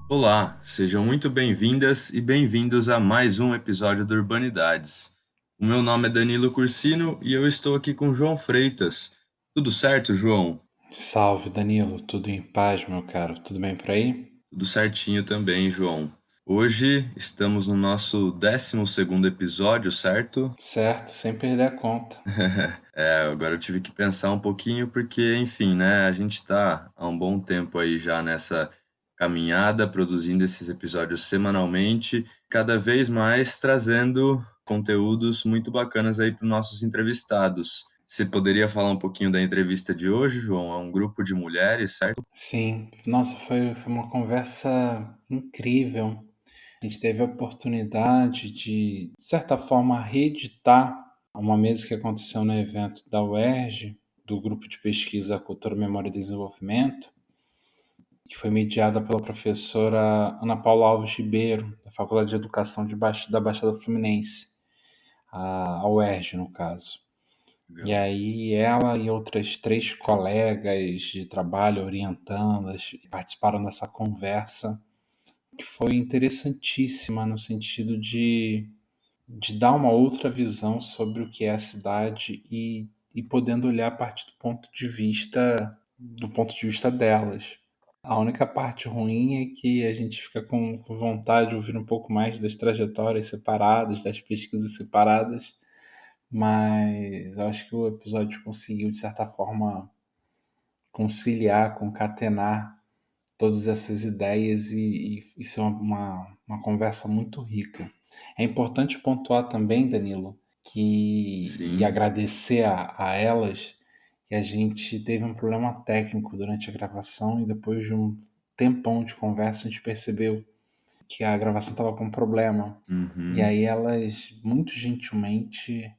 Olá, sejam muito bem-vindas e bem-vindos a mais um episódio do Urbanidades. O meu nome é Danilo Cursino e eu estou aqui com João Freitas. Tudo certo, João? Salve, Danilo. Tudo em paz, meu caro? Tudo bem por aí? Tudo certinho também, João. Hoje estamos no nosso 12º episódio, certo? Certo, sem perder a conta. Agora eu tive que pensar um pouquinho porque, enfim, né, a gente está há um bom tempo aí já nessa caminhada, produzindo esses episódios semanalmente, cada vez mais trazendo conteúdos muito bacanas aí para os nossos entrevistados. Você poderia falar um pouquinho da entrevista de hoje, João? É um grupo de mulheres, certo? Sim, nossa, foi uma conversa incrível. A gente teve a oportunidade de certa forma, reeditar uma mesa que aconteceu no evento da UERJ, do Grupo de Pesquisa Cultura, Memória e Desenvolvimento, que foi mediada pela professora Ana Paula Alves Ribeiro, da Faculdade de Educação da Baixada Fluminense, a UERJ, no caso. E Legal. aí ela e outras três colegas de trabalho orientandas participaram dessa conversa, que foi interessantíssima no sentido de dar uma outra visão sobre o que é a cidade e podendo olhar a partir do ponto de vista delas. A única parte ruim é que a gente fica com vontade de ouvir um pouco mais das trajetórias separadas, das pesquisas separadas, mas eu acho que o episódio conseguiu, de certa forma, conciliar, concatenar todas essas ideias e ser uma conversa muito rica. É importante pontuar também, Danilo, e Sim, agradecer a elas, que a gente teve um problema técnico durante a gravação e depois de um tempão de conversa a gente percebeu que a gravação estava com problema. E uhum, aí elas muito gentilmente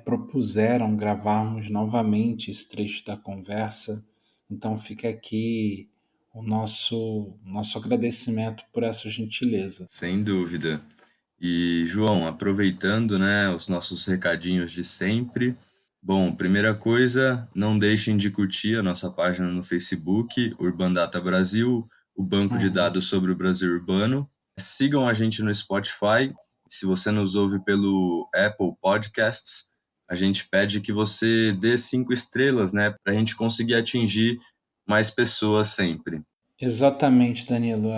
propuseram gravarmos novamente esse trecho da conversa. Então fica aqui o nosso agradecimento por essa gentileza. sem dúvida. E, João, aproveitando, né, os nossos recadinhos de sempre. Bom, primeira coisa, não deixem de curtir a nossa página no Facebook, Urban Data Brasil, o banco de Uhum. dados sobre o Brasil urbano. Sigam a gente no Spotify. Se você nos ouve pelo Apple Podcasts, a gente pede que você dê 5 estrelas, né, para a gente conseguir atingir mais pessoas sempre. Exatamente, Danilo.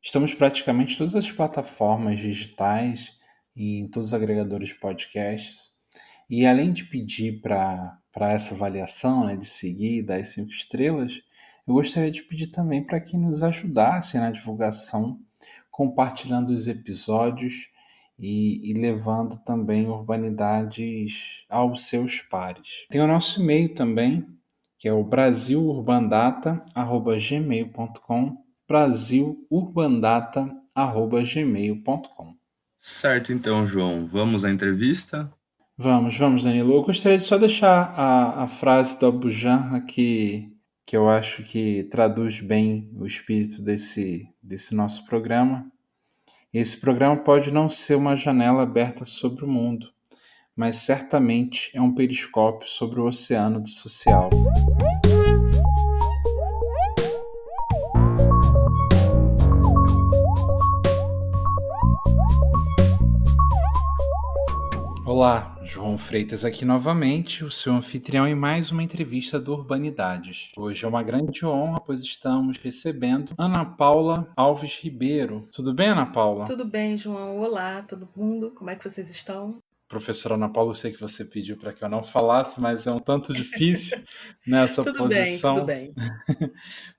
Estamos praticamente em todas as plataformas digitais e em todos os agregadores de podcasts. E além de pedir para essa avaliação, né, de seguir, dar as 5 estrelas, eu gostaria de pedir também para que nos ajudasse na divulgação, compartilhando os episódios e levando também urbanidades aos seus pares. Tem o nosso e-mail também, que é o brasilurbandata@gmail.com, brasilurbandata@gmail.com. Certo, então, João, vamos à entrevista? Vamos, Danilo. Eu gostaria de só deixar a frase do Abu Janra que eu acho que traduz bem o espírito desse nosso programa. Esse programa pode não ser uma janela aberta sobre o mundo, mas certamente é um periscópio sobre o oceano do social. Olá, João Freitas aqui novamente, o seu anfitrião em mais uma entrevista do Urbanidades. Hoje é uma grande honra, pois estamos recebendo Ana Paula Alves Ribeiro. Tudo bem, Ana Paula? Tudo bem, João? Olá, todo mundo. Como é que vocês estão? Professora Ana Paula, eu sei que você pediu para que eu não falasse, mas é um tanto difícil nessa Tudo bem, tudo posição. bem.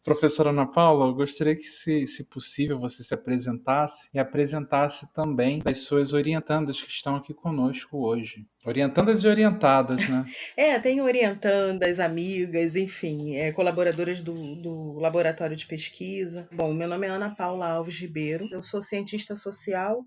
Professora Ana Paula, eu gostaria que, se possível, você se apresentasse e apresentasse também as suas orientandas que estão aqui conosco hoje. Orientandas e orientadas, né? Tenho orientandas, amigas, enfim, colaboradoras do laboratório de pesquisa. Bom, meu nome é Ana Paula Alves Ribeiro, eu sou cientista social,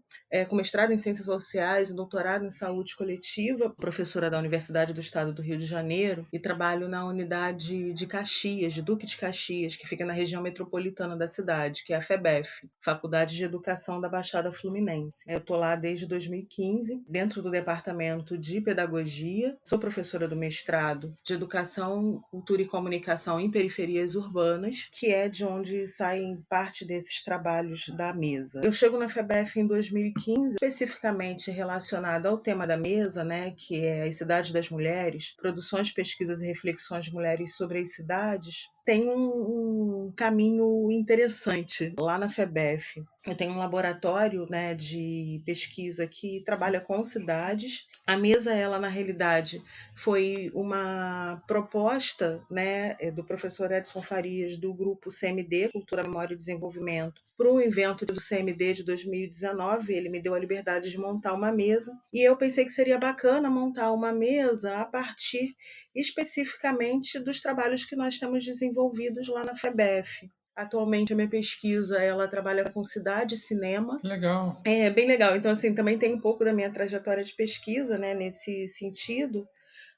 com mestrado em Ciências Sociais e doutorado em Saúde saúde coletiva, professora da Universidade do Estado do Rio de Janeiro, e trabalho na unidade de Caxias, de Duque de Caxias, que fica na região metropolitana da cidade, que é a FEBEF, Faculdade de Educação da Baixada Fluminense. Eu estou lá desde 2015, dentro do departamento de pedagogia, sou professora do mestrado de Educação, Cultura e Comunicação em Periferias Urbanas, que é de onde saem parte desses trabalhos da mesa. Eu chego na FEBEF em 2015, especificamente relacionada ao tema da mesa, né, que é as cidades das mulheres, produções, pesquisas e reflexões de mulheres sobre as cidades. Tem um caminho interessante lá na FEBEF. Eu tenho um laboratório, né, de pesquisa que trabalha com cidades. A mesa, ela na realidade foi uma proposta, né, do professor Edson Farias, do grupo CMD, Cultura, Memória e Desenvolvimento, para um evento do CMD de 2019. Ele me deu a liberdade de montar uma mesa e eu pensei que seria bacana montar uma mesa a partir especificamente dos trabalhos que nós temos desenvolvidos lá na FEBEF. Atualmente a minha pesquisa, ela trabalha com cidade e cinema. Que legal. É bem legal. Então, assim, também tem um pouco da minha trajetória de pesquisa, né, nesse sentido,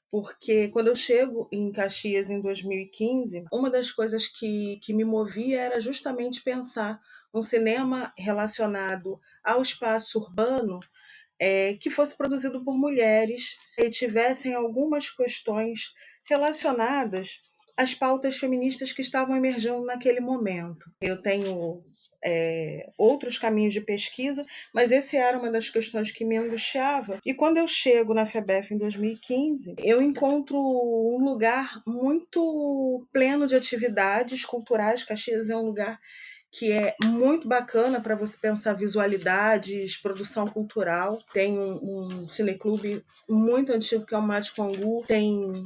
porque quando eu chego em Caxias em 2015, uma das coisas que me movia era justamente pensar um cinema relacionado ao espaço urbano, que fosse produzido por mulheres e tivessem algumas questões relacionadas às pautas feministas que estavam emergindo naquele momento. Eu tenho outros caminhos de pesquisa, mas esse era uma das questões que me angustiava. E quando eu chego na FEBEF em 2015, eu encontro um lugar muito pleno de atividades culturais. Caxias é um lugar que é muito bacana para você pensar visualidades, produção cultural. Tem um cineclube muito antigo que é o Mate Congu, tem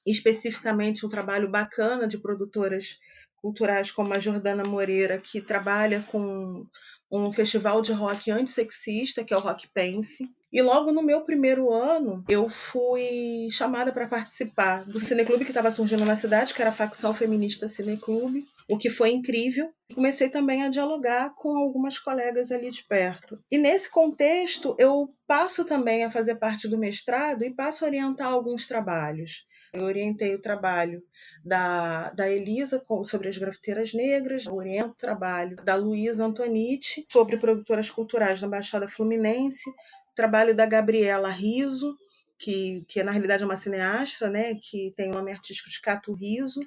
especificamente um trabalho bacana de produtoras culturais como a Jordana Moreira, que trabalha com um festival de rock antissexista, que é o Rock Pense. E logo no meu primeiro ano, eu fui chamada para participar do cineclube que estava surgindo na cidade, que era a Facção Feminista Cineclube, o que foi incrível. Comecei também a dialogar com algumas colegas ali de perto. E nesse contexto, eu passo também a fazer parte do mestrado e passo a orientar alguns trabalhos. Eu orientei o trabalho da Elisa sobre as grafiteiras negras, eu oriento o trabalho da Luísa Antoniti sobre produtoras culturais na Baixada Fluminense, o trabalho da Gabriela Riso, que na realidade é uma cineasta, né, que tem o nome artístico de Cato Riso,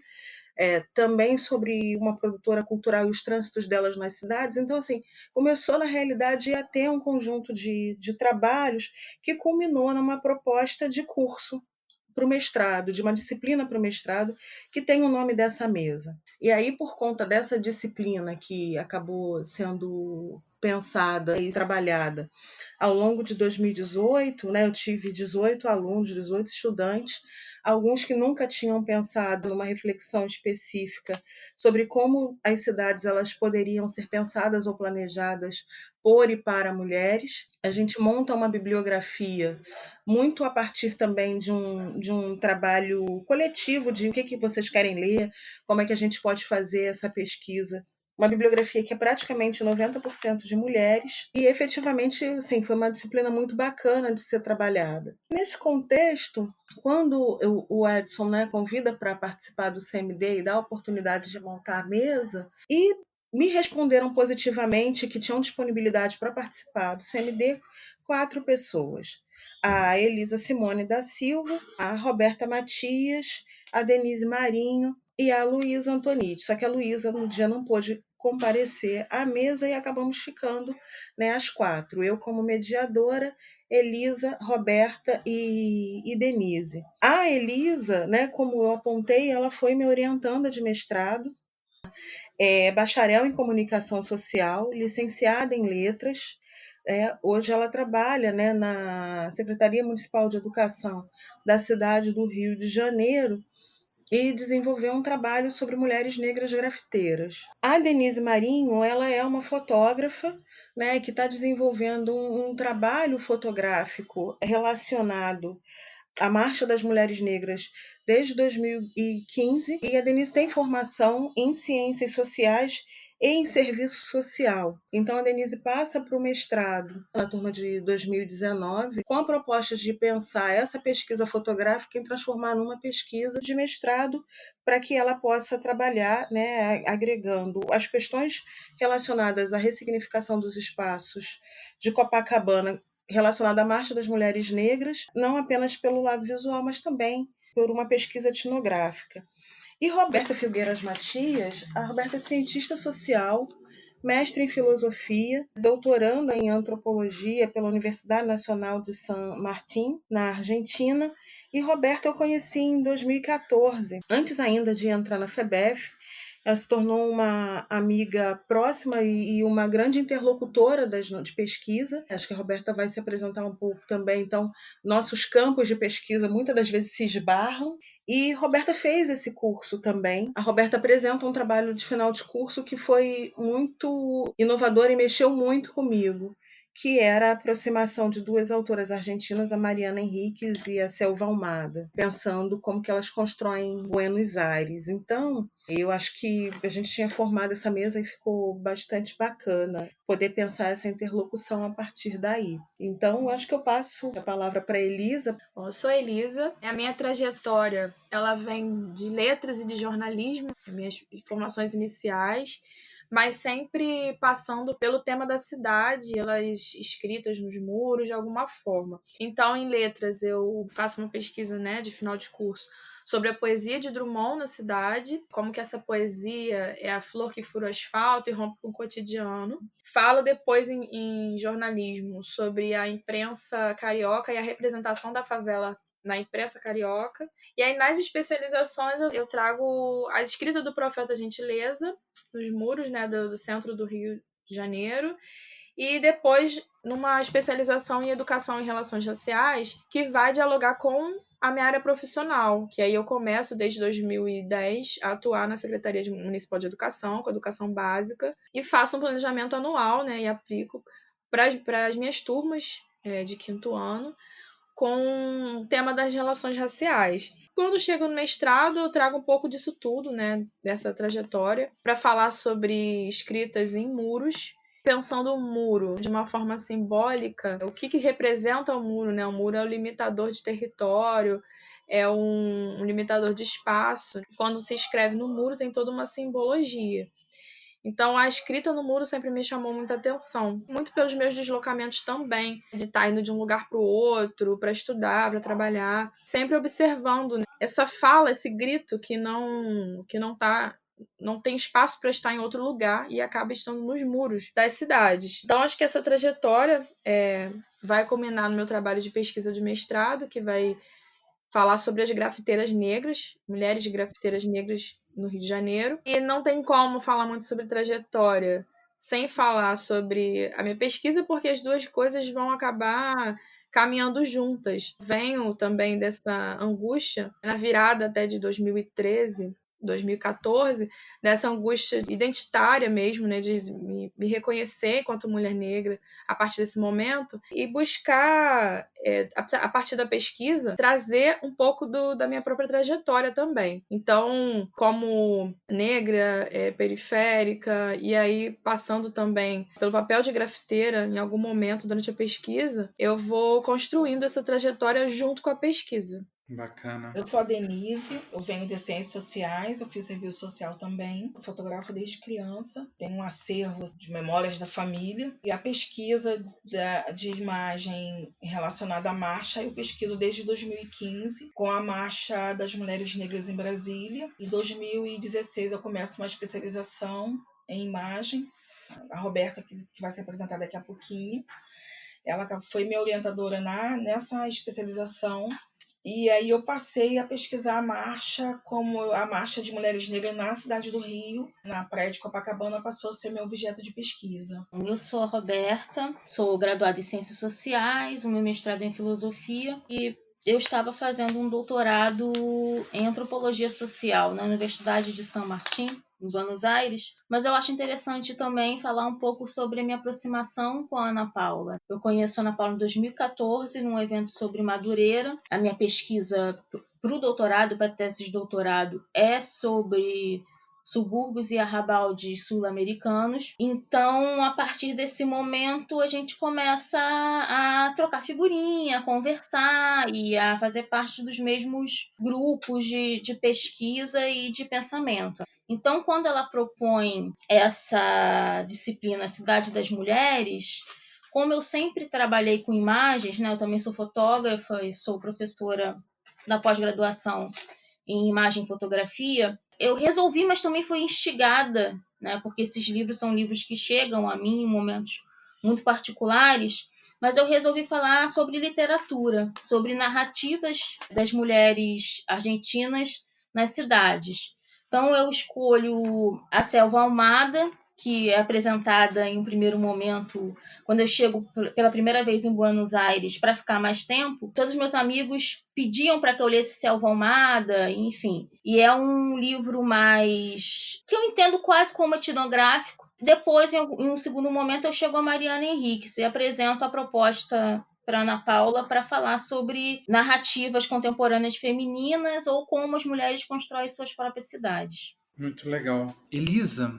também sobre uma produtora cultural e os trânsitos delas nas cidades. Então, assim, começou na realidade a ter um conjunto de trabalhos que culminou numa proposta de curso para o mestrado, de uma disciplina para o mestrado, que tem o nome dessa mesa. E aí, por conta dessa disciplina que acabou sendo pensada e trabalhada ao longo de 2018, né, eu tive 18 alunos, 18 estudantes, alguns que nunca tinham pensado numa reflexão específica sobre como as cidades elas poderiam ser pensadas ou planejadas por e para mulheres. A gente monta uma bibliografia muito a partir também de um trabalho coletivo de o que vocês querem ler, como é que a gente pode fazer essa pesquisa. Uma bibliografia que é praticamente 90% de mulheres e efetivamente, assim, foi uma disciplina muito bacana de ser trabalhada. Nesse contexto, quando o Edson, né, convida para participar do CMD e dá a oportunidade de montar a mesa, e me responderam positivamente que tinham disponibilidade para participar do CMD 4 pessoas. A Elisa Simone da Silva, a Roberta Matias, a Denise Marinho e a Luísa Antoniti. Só que a Luísa no dia não pôde comparecer à mesa e acabamos ficando, né, as 4. Eu como mediadora, Elisa, Roberta e Denise. A Elisa, né, como eu apontei, ela foi me orientanda de mestrado, bacharel em comunicação social, licenciada em letras. Hoje ela trabalha, né, na Secretaria Municipal de Educação da cidade do Rio de Janeiro e desenvolveu um trabalho sobre mulheres negras grafiteiras. A Denise Marinho, ela é uma fotógrafa, né, que está desenvolvendo um trabalho fotográfico relacionado à Marcha das Mulheres Negras desde 2015, e a Denise tem formação em Ciências Sociais e em serviço social. Então, a Denise passa para o mestrado na turma de 2019, com a proposta de pensar essa pesquisa fotográfica em transformar numa pesquisa de mestrado, para que ela possa trabalhar, né, agregando as questões relacionadas à ressignificação dos espaços de Copacabana, relacionada à Marcha das Mulheres Negras, não apenas pelo lado visual, mas também por uma pesquisa etnográfica. E Roberta Filgueiras Matias, a Roberta é cientista social, mestre em filosofia, doutoranda em antropologia pela Universidade Nacional de San Martín, na Argentina. E Roberta eu conheci em 2014, antes ainda de entrar na FEBEF. Ela se tornou uma amiga próxima e uma grande interlocutora de pesquisa. Acho que a Roberta vai se apresentar um pouco também. Então, nossos campos de pesquisa muitas das vezes se esbarram. E Roberta fez esse curso também. A Roberta apresenta um trabalho de final de curso que foi muito inovador e mexeu muito comigo, que era a aproximação de duas autoras argentinas, a Mariana Henriques e a Selva Almada, pensando como que elas constroem Buenos Aires. Então, eu acho que a gente tinha formado essa mesa e ficou bastante bacana poder pensar essa interlocução a partir daí. Então, eu acho que eu passo a palavra para a Elisa. Eu sou a Elisa. A minha trajetória ela vem de letras e de jornalismo, minhas formações iniciais, mas sempre passando pelo tema da cidade, elas escritas nos muros de alguma forma. Então, em letras, eu faço uma pesquisa, né, de final de curso sobre a poesia de Drummond na cidade, como que essa poesia é a flor que fura o asfalto e rompe com o cotidiano. Falo depois em jornalismo sobre a imprensa carioca e a representação da favela na imprensa carioca. E aí, nas especializações, eu trago a escrita do Profeta Gentileza, nos muros, né, do centro do Rio de Janeiro, e depois numa especialização em educação e relações raciais, que vai dialogar com a minha área profissional, que aí eu começo desde 2010 a atuar na Secretaria Municipal de Educação, com educação básica, e faço um planejamento anual, né, e aplico para as minhas turmas de quinto ano, com o tema das relações raciais. Quando chego no mestrado, eu trago um pouco disso tudo, né, dessa trajetória, para falar sobre escritas em muros, pensando o muro de uma forma simbólica. O que representa o muro, né? O muro é o limitador de território, é um limitador de espaço. Quando se escreve no muro, tem toda uma simbologia. Então, a escrita no muro sempre me chamou muita atenção, muito pelos meus deslocamentos também, de estar indo de um lugar para o outro, para estudar, para trabalhar, sempre observando, né, essa fala, esse grito que não tem espaço para estar em outro lugar e acaba estando nos muros das cidades. Então, acho que essa trajetória vai culminar no meu trabalho de pesquisa de mestrado, que vai falar sobre as grafiteiras negras, mulheres grafiteiras negras no Rio de Janeiro. E não tem como falar muito sobre trajetória sem falar sobre a minha pesquisa, porque as duas coisas vão acabar caminhando juntas. Venho também dessa angústia, na virada até de 2013, 2014, dessa angústia identitária mesmo, né, de me reconhecer enquanto mulher negra a partir desse momento e buscar, a partir da pesquisa, trazer um pouco da minha própria trajetória também. Então, como negra, periférica, e aí passando também pelo papel de grafiteira em algum momento durante a pesquisa, eu vou construindo essa trajetória junto com a pesquisa. Bacana. Eu sou a Denise, eu venho de Ciências Sociais, eu fiz serviço social também, eu fotografo desde criança, tenho um acervo de memórias da família e a pesquisa de imagem relacionada à marcha eu pesquiso desde 2015 com a Marcha das Mulheres Negras em Brasília. Em 2016 eu começo uma especialização em imagem, a Roberta que vai se apresentar daqui a pouquinho, ela foi minha orientadora nessa especialização. E aí eu passei a pesquisar a marcha, como a marcha de mulheres negras na cidade do Rio, na praia de Copacabana, passou a ser meu objeto de pesquisa. Eu sou a Roberta, sou graduada em Ciências Sociais, o meu mestrado é em Filosofia e eu estava fazendo um doutorado em Antropologia Social na Universidade de San Martín, em Buenos Aires, mas eu acho interessante também falar um pouco sobre a minha aproximação com a Ana Paula. Eu conheço a Ana Paula em 2014, num evento sobre Madureira. A minha pesquisa para o doutorado, para a tese de doutorado, é sobre subúrbios e arrabaldes sul-americanos. Então, a partir desse momento, a gente começa a trocar figurinha, a conversar e a fazer parte dos mesmos grupos de pesquisa e de pensamento. Então, quando ela propõe essa disciplina Cidade das Mulheres, como eu sempre trabalhei com imagens, né, eu também sou fotógrafa e sou professora da pós-graduação em imagem e fotografia, eu resolvi, mas também fui instigada, né, porque esses livros são livros que chegam a mim em momentos muito particulares, mas eu resolvi falar sobre literatura, sobre narrativas das mulheres argentinas nas cidades. Então eu escolho a Selva Almada, que é apresentada em um primeiro momento quando eu chego pela primeira vez em Buenos Aires para ficar mais tempo. Todos os meus amigos pediam para que eu lesse Selva Almada, enfim. E é um livro mais que eu entendo quase como etnográfico. Depois, em um segundo momento, eu chego a Mariana Henriques e apresento a proposta para Ana Paula para falar sobre narrativas contemporâneas femininas ou como as mulheres constroem suas próprias cidades. Muito legal. Elisa,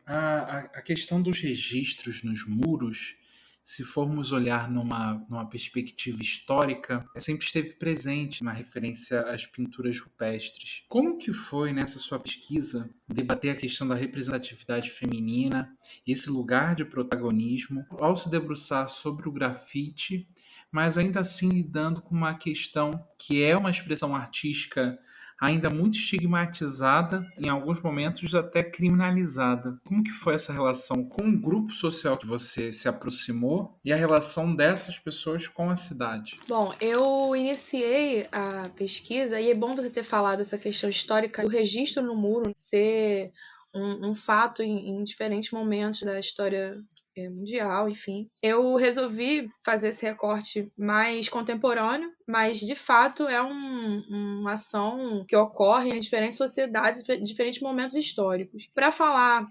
a questão dos registros nos muros, se formos olhar numa perspectiva histórica, sempre esteve presente na referência às pinturas rupestres. Como que foi nessa sua pesquisa debater a questão da representatividade feminina, esse lugar de protagonismo, ao se debruçar sobre o grafite, mas ainda assim lidando com uma questão que é uma expressão artística ainda muito estigmatizada, em alguns momentos até criminalizada. Como que foi essa relação com o grupo social que você se aproximou e a relação dessas pessoas com a cidade? Bom, eu iniciei a pesquisa e é bom você ter falado essa questão histórica do registro no muro ser um fato em diferentes momentos da história mundial, enfim. Eu resolvi fazer esse recorte mais contemporâneo, mas de fato é uma ação que ocorre em diferentes sociedades, em diferentes momentos históricos. Para falar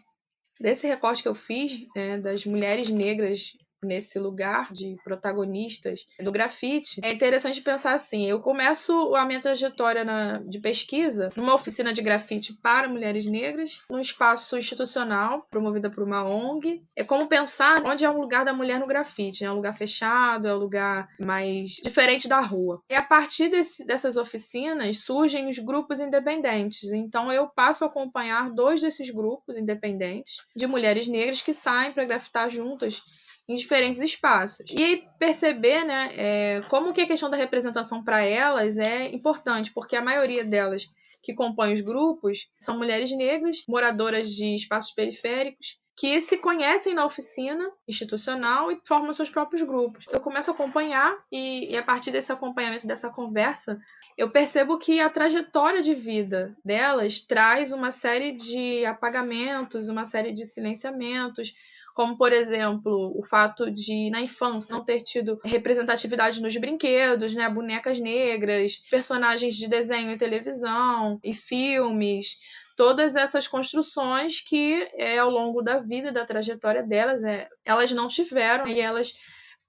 desse recorte que eu fiz, das mulheres negras nesse lugar de protagonistas do grafite, é interessante pensar assim, eu começo a minha trajetória de pesquisa numa oficina de grafite para mulheres negras, num espaço institucional promovida por uma ONG. É como pensar onde é o lugar da mulher no grafite, né? É um lugar fechado, é um lugar mais diferente da rua. E a partir dessas oficinas surgem os grupos independentes, então eu passo a acompanhar 2 desses grupos independentes de mulheres negras que saem para grafitar juntas em diferentes espaços. E aí perceber, né, como que a questão da representação para elas é importante, porque a maioria delas que compõem os grupos são mulheres negras, moradoras de espaços periféricos, que se conhecem na oficina institucional e formam seus próprios grupos. Eu começo a acompanhar e a partir desse acompanhamento, dessa conversa, eu percebo que a trajetória de vida delas traz uma série de apagamentos, uma série de silenciamentos, como, por exemplo, o fato de, na infância, não ter tido representatividade nos brinquedos, né? Bonecas negras, personagens de desenho e televisão e filmes, todas essas construções que, ao longo da vida, da trajetória delas, elas não tiveram e elas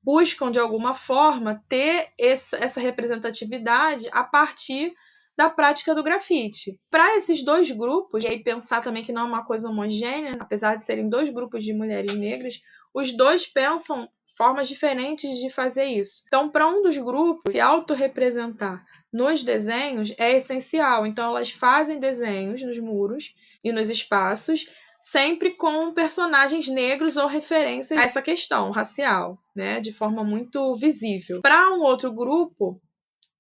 buscam, de alguma forma, ter essa representatividade a partir da prática do grafite. Para esses 2 grupos, e aí pensar também que não é uma coisa homogênea, apesar de serem 2 grupos de mulheres negras, os 2 pensam formas diferentes de fazer isso. Então, para um dos grupos, se autorrepresentar nos desenhos é essencial. Então, elas fazem desenhos nos muros e nos espaços, sempre com personagens negros ou referência a essa questão racial, né, de forma muito visível. Para um outro grupo,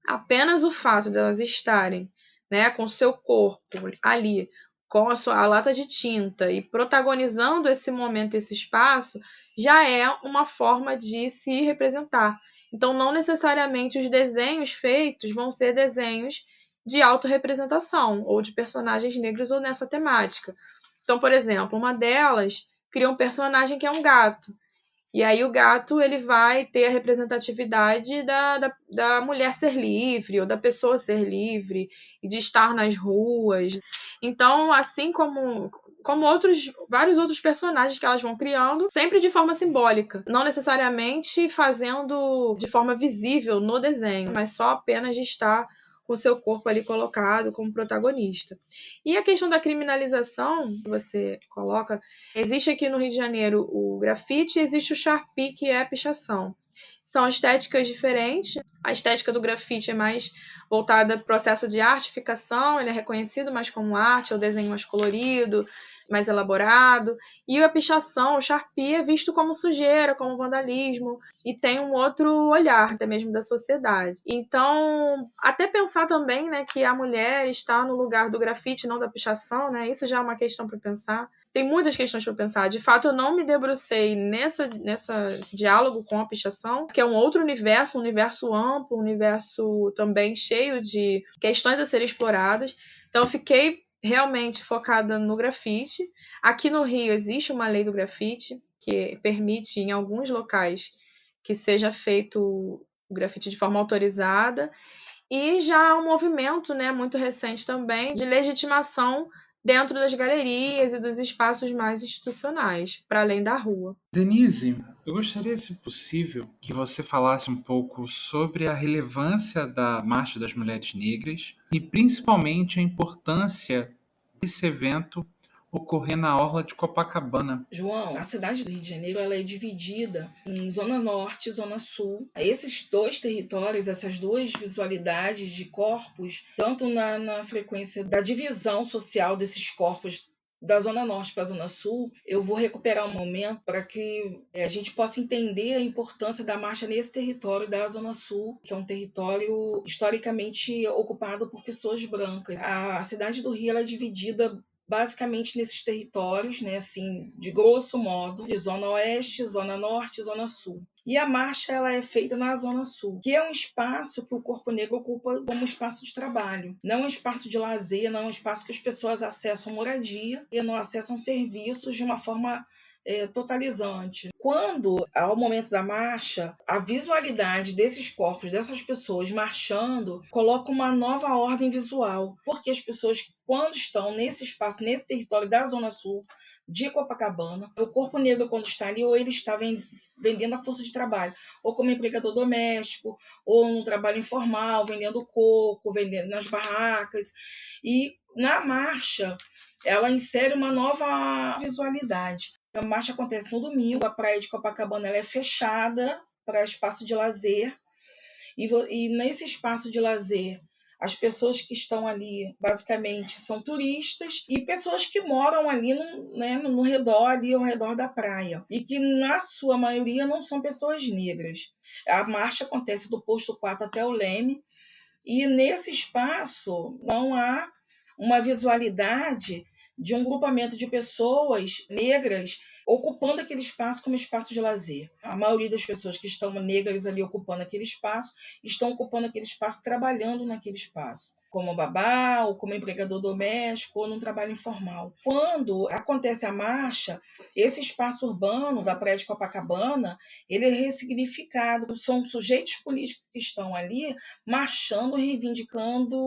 apenas o fato de elas estarem, né, com seu corpo ali, com a lata de tinta e protagonizando esse momento, esse espaço, já é uma forma de se representar. Então, não necessariamente os desenhos feitos vão ser desenhos de autorrepresentação ou de personagens negros ou nessa temática. Então, por exemplo, uma delas cria um personagem que é um gato. E aí o gato ele vai ter a representatividade da mulher ser livre ou da pessoa ser livre e de estar nas ruas. Então, assim como vários outros personagens que elas vão criando, sempre de forma simbólica, não necessariamente fazendo de forma visível no desenho, mas só apenas de estar com o seu corpo ali colocado como protagonista. E a questão da criminalização que você coloca, existe aqui no Rio de Janeiro o grafite e existe o Sharpie, que é a pichação. São estéticas diferentes. A estética do grafite é mais voltada para o processo de artificação, ele é reconhecido mais como arte, é o desenho mais colorido, mais elaborado. E a pichação, o Sharpie, é visto como sujeira, como vandalismo, e tem um outro olhar até mesmo da sociedade. Então, até pensar também, né, que a mulher está no lugar do grafite, não da pichação, né, isso já é uma questão para pensar. Tem muitas questões para pensar. De fato, eu não me debrucei nesse diálogo com a pichação, que é um outro universo, um universo amplo, um universo também cheio de questões a serem exploradas. Então, eu fiquei realmente focada no grafite. Aqui no Rio existe uma lei do grafite que permite, em alguns locais, que seja feito o grafite de forma autorizada. E já há um movimento, né, muito recente também de legitimação dentro das galerias e dos espaços mais institucionais, para além da rua. Denise, eu gostaria, se possível, que você falasse um pouco sobre a relevância da Marcha das Mulheres Negras e principalmente a importância desse evento ocorrer na orla de Copacabana. João, a cidade do Rio de Janeiro ela é dividida em Zona Norte e Zona Sul. Esses dois territórios, essas duas visualidades de corpos, tanto na frequência da divisão social desses corpos da Zona Norte para a Zona Sul, eu vou recuperar um momento para que a gente possa entender a importância da marcha nesse território da Zona Sul, que é um território historicamente ocupado por pessoas brancas. A cidade do Rio ela é dividida basicamente nesses territórios, né, assim, de grosso modo, de Zona Oeste, Zona Norte e Zona Sul. E a marcha ela é feita na Zona Sul, que é um espaço que o Corpo Negro ocupa como espaço de trabalho. Não é um espaço de lazer, não é um espaço que as pessoas acessam moradia e não acessam serviços de uma forma totalizante. Quando, ao momento da marcha, a visualidade desses corpos, dessas pessoas marchando, coloca uma nova ordem visual, porque as pessoas, quando estão nesse espaço, nesse território da Zona Sul, de Copacabana, o corpo negro, quando está ali, ou ele está vendendo a força de trabalho, ou como empregador doméstico, ou no trabalho informal, vendendo coco, vendendo nas barracas. E na marcha, ela insere uma nova visualidade. A marcha acontece no domingo, a praia de Copacabana ela é fechada para espaço de lazer, e nesse espaço de lazer, as pessoas que estão ali, basicamente, são turistas e pessoas que moram ali no redor, ali ao redor da praia, e que, na sua maioria, não são pessoas negras. A marcha acontece do posto 4 até o Leme, e nesse espaço não há uma visualidade de um grupamento de pessoas negras ocupando aquele espaço como espaço de lazer. A maioria das pessoas que estão negras ali ocupando aquele espaço, estão ocupando aquele espaço, trabalhando naquele espaço, como babá, ou como empregador doméstico, ou num trabalho informal. Quando acontece a marcha, esse espaço urbano da Praia de Copacabana, ele é ressignificado. São sujeitos políticos que estão ali marchando, reivindicando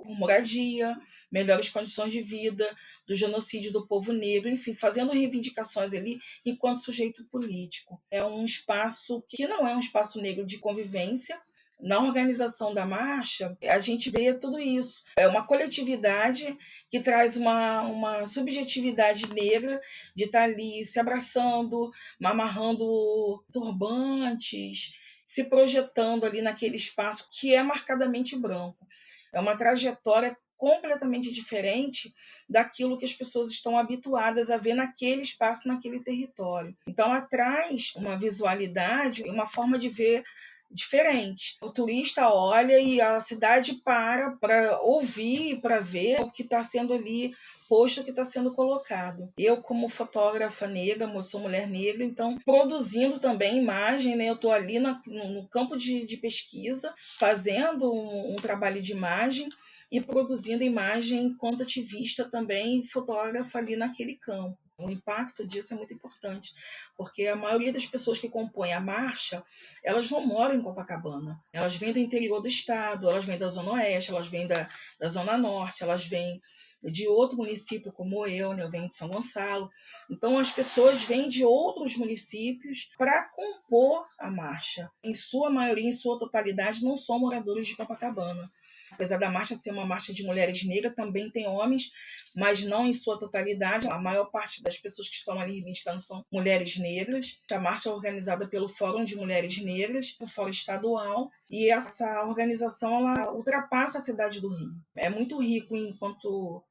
moradia, melhores condições de vida, do genocídio do povo negro, enfim, fazendo reivindicações ali enquanto sujeito político. É um espaço que não é um espaço negro de convivência. Na organização da marcha, a gente vê tudo isso. É uma coletividade que traz uma subjetividade negra de estar ali se abraçando, amarrando turbantes, se projetando ali naquele espaço que é marcadamente branco. É uma trajetória completamente diferente daquilo que as pessoas estão habituadas a ver naquele espaço, naquele território. Então, ela traz uma visualidade, uma forma de ver diferente. O turista olha e a cidade para ouvir, para ver o que está sendo ali posto, que está sendo colocado. Eu, como fotógrafa negra, sou mulher negra, então produzindo também imagem, né? Eu estou ali no campo de pesquisa, fazendo um trabalho de imagem e produzindo imagem enquanto ativista também, fotógrafa ali naquele campo. O impacto disso é muito importante, porque a maioria das pessoas que compõem a marcha, elas não moram em Copacabana. Elas vêm do interior do estado, elas vêm da Zona Oeste, elas vêm da Zona Norte, elas vêm de outro município como eu, né? Eu venho de São Gonçalo. Então, as pessoas vêm de outros municípios para compor a marcha. Em sua maioria, em sua totalidade, não são moradores de Copacabana. Apesar da marcha ser uma marcha de mulheres negras, também tem homens, mas não em sua totalidade. A maior parte das pessoas que estão ali reivindicando são mulheres negras. A marcha é organizada pelo Fórum de Mulheres Negras, o Fórum Estadual, e essa organização ela ultrapassa a cidade do Rio. É muito rico enquanto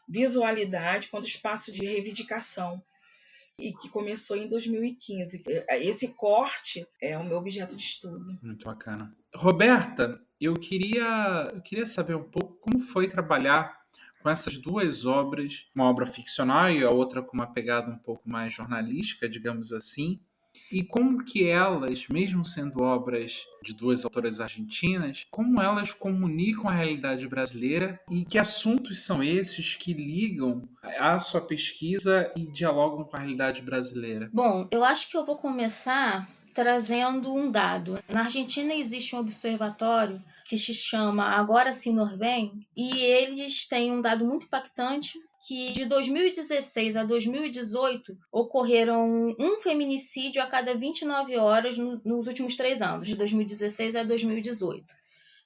visualidade, quanto espaço de reivindicação, e que começou em 2015. Esse corte é o meu objeto de estudo. Muito bacana. Roberta, eu queria saber um pouco como foi trabalhar com essas duas obras, uma obra ficcional e a outra com uma pegada um pouco mais jornalística, digamos assim, e como que elas, mesmo sendo obras de duas autoras argentinas, como elas comunicam a realidade brasileira e que assuntos são esses que ligam à sua pesquisa e dialogam com a realidade brasileira? Bom, eu acho que eu vou começar trazendo um dado. Na Argentina existe um observatório que se chama Agora Sim Norvém, e eles têm um dado muito impactante que de 2016 a 2018 ocorreram um feminicídio a cada 29 horas nos últimos 3 anos, de 2016 a 2018.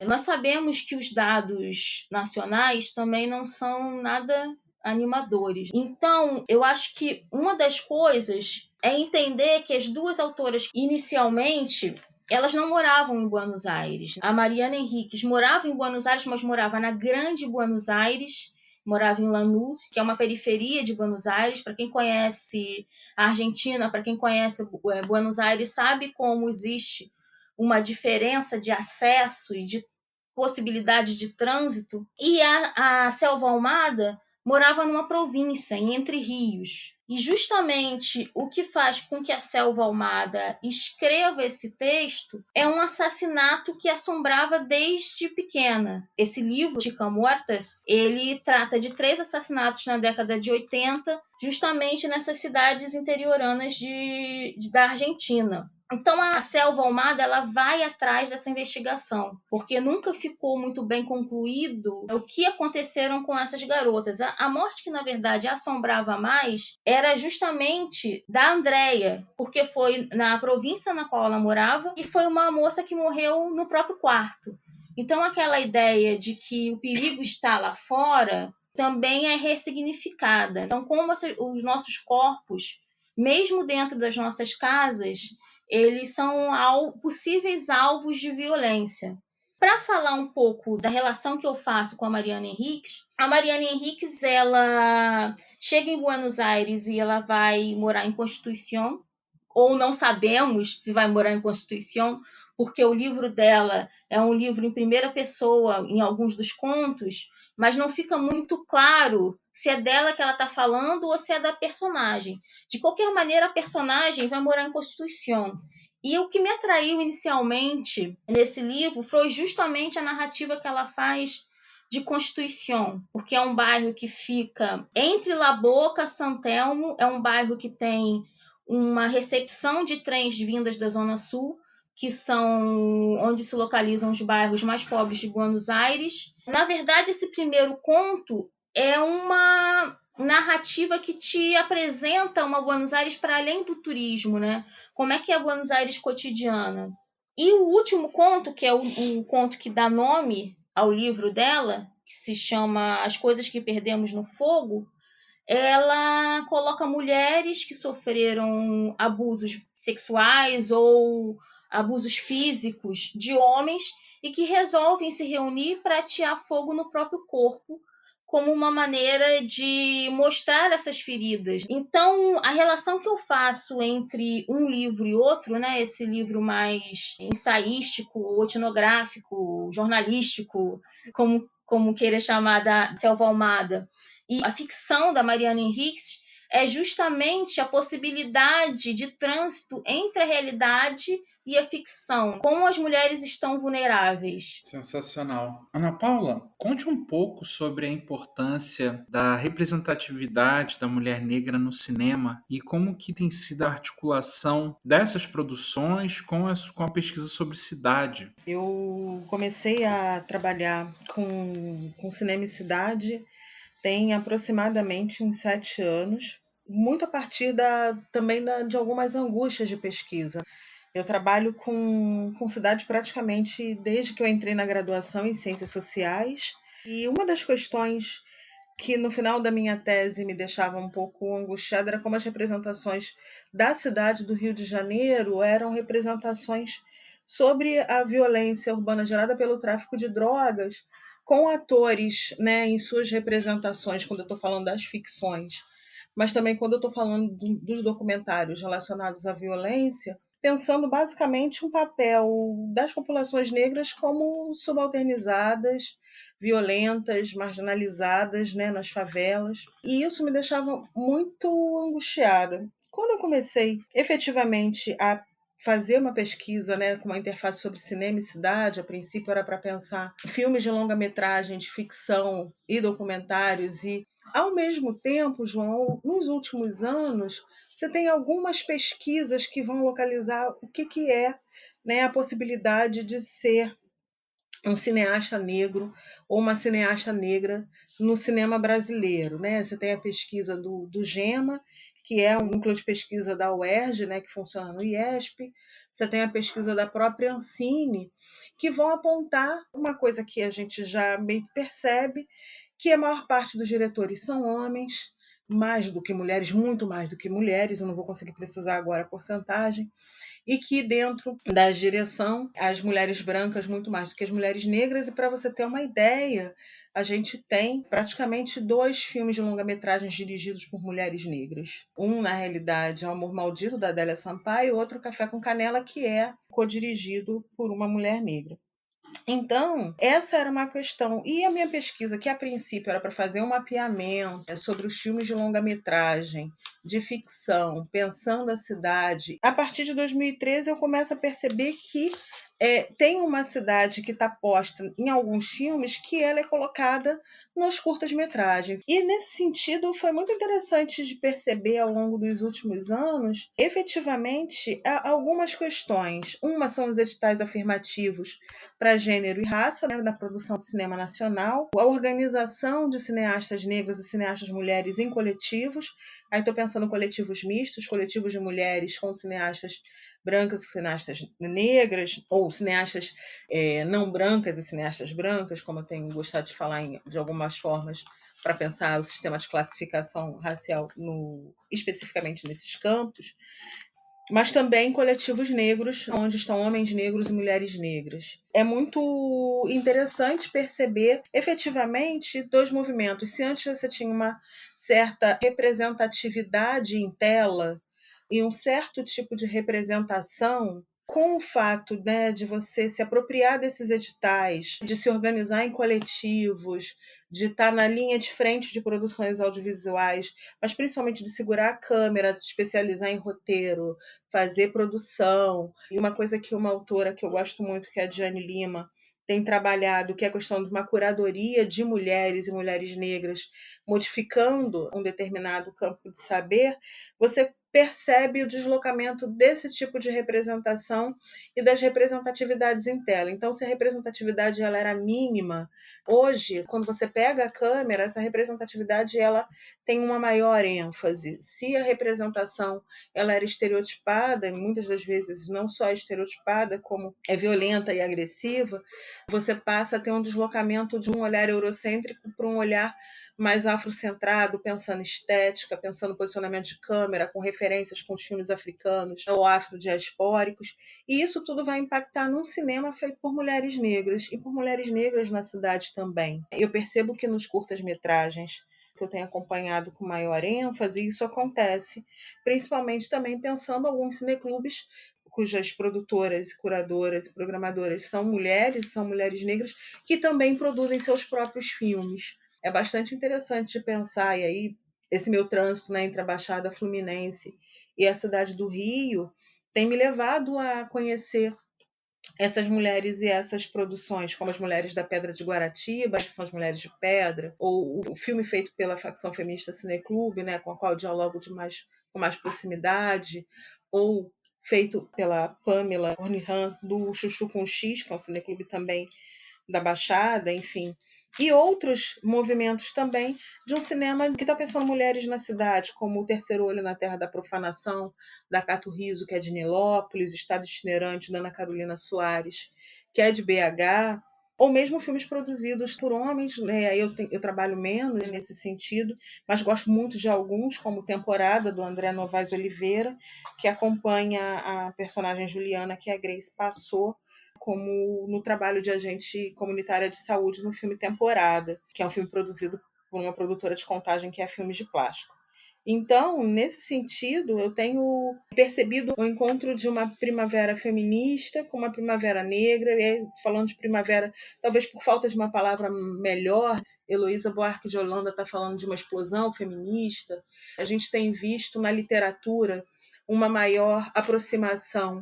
Nós sabemos que os dados nacionais também não são nada animadores. Então, eu acho que uma das coisas é entender que as duas autoras, inicialmente, elas não moravam em Buenos Aires. A Mariana Enríquez morava em Buenos Aires, mas morava na Grande Buenos Aires, morava em Lanús, que é uma periferia de Buenos Aires. Para quem conhece a Argentina, para quem conhece Buenos Aires, sabe como existe uma diferença de acesso e de possibilidade de trânsito. E a Selva Almada morava numa província, em Entre Rios. E justamente o que faz com que a Selva Almada escreva esse texto é um assassinato que assombrava desde pequena. Esse livro, Chicas Muertas, ele trata de 3 assassinatos na década de 80, justamente nessas cidades interioranas da Argentina. Então a Selva Almada ela vai atrás dessa investigação, porque nunca ficou muito bem concluído o que aconteceram com essas garotas. A morte que na verdade assombrava mais era justamente da Andréia, porque foi na província na qual ela morava e foi uma moça que morreu no próprio quarto. Então aquela ideia de que o perigo está lá fora também é ressignificada. Então como os nossos corpos, mesmo dentro das nossas casas, eles são possíveis alvos de violência. Para falar um pouco da relação que eu faço com a Mariana Enríquez, a Mariana Enríquez ela chega em Buenos Aires e ela vai morar em Constituição, ou não sabemos se vai morar em Constituição, porque o livro dela é um livro em primeira pessoa, em alguns dos contos, mas não fica muito claro se é dela que ela está falando ou se é da personagem. De qualquer maneira, a personagem vai morar em Constituição. E o que me atraiu inicialmente nesse livro foi justamente a narrativa que ela faz de Constituição, porque é um bairro que fica entre La Boca e San Telmo, é um bairro que tem uma recepção de trens vindas da Zona Sul, que são onde se localizam os bairros mais pobres de Buenos Aires. Na verdade, esse primeiro conto é uma narrativa que te apresenta uma Buenos Aires para além do turismo, né? Como é que é a Buenos Aires cotidiana. E o último conto, que é o conto que dá nome ao livro dela, que se chama As Coisas que Perdemos no Fogo, ela coloca mulheres que sofreram abusos sexuais ou abusos físicos de homens e que resolvem se reunir para atear fogo no próprio corpo, como uma maneira de mostrar essas feridas. Então, a relação que eu faço entre um livro e outro, né, esse livro mais ensaístico, etnográfico, jornalístico, como queira chamar, da Selva Almada, e a ficção da Mariana Enríquez, é justamente a possibilidade de trânsito entre a realidade e a ficção, como as mulheres estão vulneráveis. Sensacional. Ana Paula, conte um pouco sobre a importância da representatividade da mulher negra no cinema e como que tem sido a articulação dessas produções com a pesquisa sobre cidade. Eu comecei a trabalhar com cinema e cidade tem aproximadamente uns 7 anos, muito a partir também de algumas angústias de pesquisa. Eu trabalho com cidade praticamente desde que eu entrei na graduação em Ciências Sociais. E uma das questões que no final da minha tese me deixava um pouco angustiada era como as representações da cidade do Rio de Janeiro eram representações sobre a violência urbana gerada pelo tráfico de drogas, com atores, né, em suas representações, quando eu estou falando das ficções, mas também quando eu estou falando dos documentários relacionados à violência, pensando basicamente um papel das populações negras como subalternizadas, violentas, marginalizadas, né, nas favelas. E isso me deixava muito angustiada. Quando eu comecei efetivamente a fazer uma pesquisa, né, com uma interface sobre cinema e cidade, a princípio era para pensar filmes de longa-metragem, de ficção e documentários, e ao mesmo tempo, João, nos últimos anos, você tem algumas pesquisas que vão localizar o que é, né, a possibilidade de ser um cineasta negro ou uma cineasta negra no cinema brasileiro, né? Você tem a pesquisa do GEMA, que é um núcleo de pesquisa da UERJ, né, que funciona no IESP. Você tem a pesquisa da própria Ancine, que vão apontar uma coisa que a gente já meio que percebe, que a maior parte dos diretores são homens, mais do que mulheres, muito mais do que mulheres, eu não vou conseguir precisar agora a porcentagem, e que dentro da direção, as mulheres brancas muito mais do que as mulheres negras, e para você ter uma ideia, a gente tem praticamente 2 filmes de longa-metragens dirigidos por mulheres negras. Um, na realidade, é O Amor Maldito, da Adélia Sampaio, e outro, Café com Canela, que é co-dirigido por uma mulher negra. Então, essa era uma questão. E a minha pesquisa, que a princípio era para fazer um mapeamento sobre os filmes de longa-metragem, de ficção, pensando a cidade, a partir de 2013 eu começo a perceber que tem uma cidade que está posta em alguns filmes que ela é colocada nos curtas-metragens. E nesse sentido foi muito interessante de perceber ao longo dos últimos anos, efetivamente, algumas questões. Uma são os editais afirmativos para gênero e raça, né, na produção do cinema nacional, a organização de cineastas negras e cineastas mulheres em coletivos. Aí estou pensando em coletivos mistos, coletivos de mulheres com cineastas brancas e cineastas negras, ou cineastas não brancas e cineastas brancas, como eu tenho gostado de falar de algumas formas, para pensar o sistema de classificação racial especificamente nesses campos, mas também coletivos negros, onde estão homens negros e mulheres negras. É muito interessante perceber, efetivamente, 2 movimentos. Se antes você tinha uma certa representatividade em tela e um certo tipo de representação, com o fato, né, de você se apropriar desses editais, de se organizar em coletivos, de estar na linha de frente de produções audiovisuais, mas principalmente de segurar a câmera, de se especializar em roteiro, fazer produção. E uma coisa que uma autora que eu gosto muito, que é a Diane Lima, tem trabalhado, que é a questão de uma curadoria de mulheres e mulheres negras, modificando um determinado campo de saber, você percebe o deslocamento desse tipo de representação e das representatividades em tela. Então, se a representatividade ela era mínima, hoje, quando você pega a câmera, essa representatividade ela tem uma maior ênfase. Se a representação ela era estereotipada, e muitas das vezes não só estereotipada, como é violenta e agressiva, você passa a ter um deslocamento de um olhar eurocêntrico para um olhar mais afrocentrado, pensando estética, pensando posicionamento de câmera, com referências com os filmes africanos ou afrodiaspóricos. E isso tudo vai impactar num cinema feito por mulheres negras e por mulheres negras na cidade também. Eu percebo que nos curtas-metragens que eu tenho acompanhado com maior ênfase, isso acontece, principalmente também pensando em alguns cineclubes cujas produtoras, curadoras e programadoras são mulheres negras, que também produzem seus próprios filmes. É bastante interessante de pensar, e aí esse meu trânsito, né, entre a Baixada Fluminense e a cidade do Rio tem me levado a conhecer essas mulheres e essas produções, como as Mulheres da Pedra de Guaratiba, que são as Mulheres de Pedra, ou o filme feito pela facção feminista Cineclube, né, com a qual eu dialogo com mais proximidade, ou feito pela Pamela Ornihan, do Chuchu com X, que é um cineclube também da Baixada, enfim. E outros movimentos também de um cinema que está pensando mulheres na cidade, como O Terceiro Olho na Terra da Profanação, da Cato Rizzo, que é de Nilópolis, Estado Itinerante, da Ana Carolina Soares, que é de BH, ou mesmo filmes produzidos por homens, né? Eu trabalho menos nesse sentido, mas gosto muito de alguns, como Temporada, do André Novaes Oliveira, que acompanha a personagem Juliana, que a Grace passou, como no trabalho de agente comunitária de saúde no filme Temporada, que é um filme produzido por uma produtora de contagem que é Filmes de Plástico. Então, nesse sentido, eu tenho percebido o encontro de uma primavera feminista com uma primavera negra, e falando de primavera, talvez por falta de uma palavra melhor, Heloísa Buarque de Holanda está falando de uma explosão feminista. A gente tem visto na literatura uma maior aproximação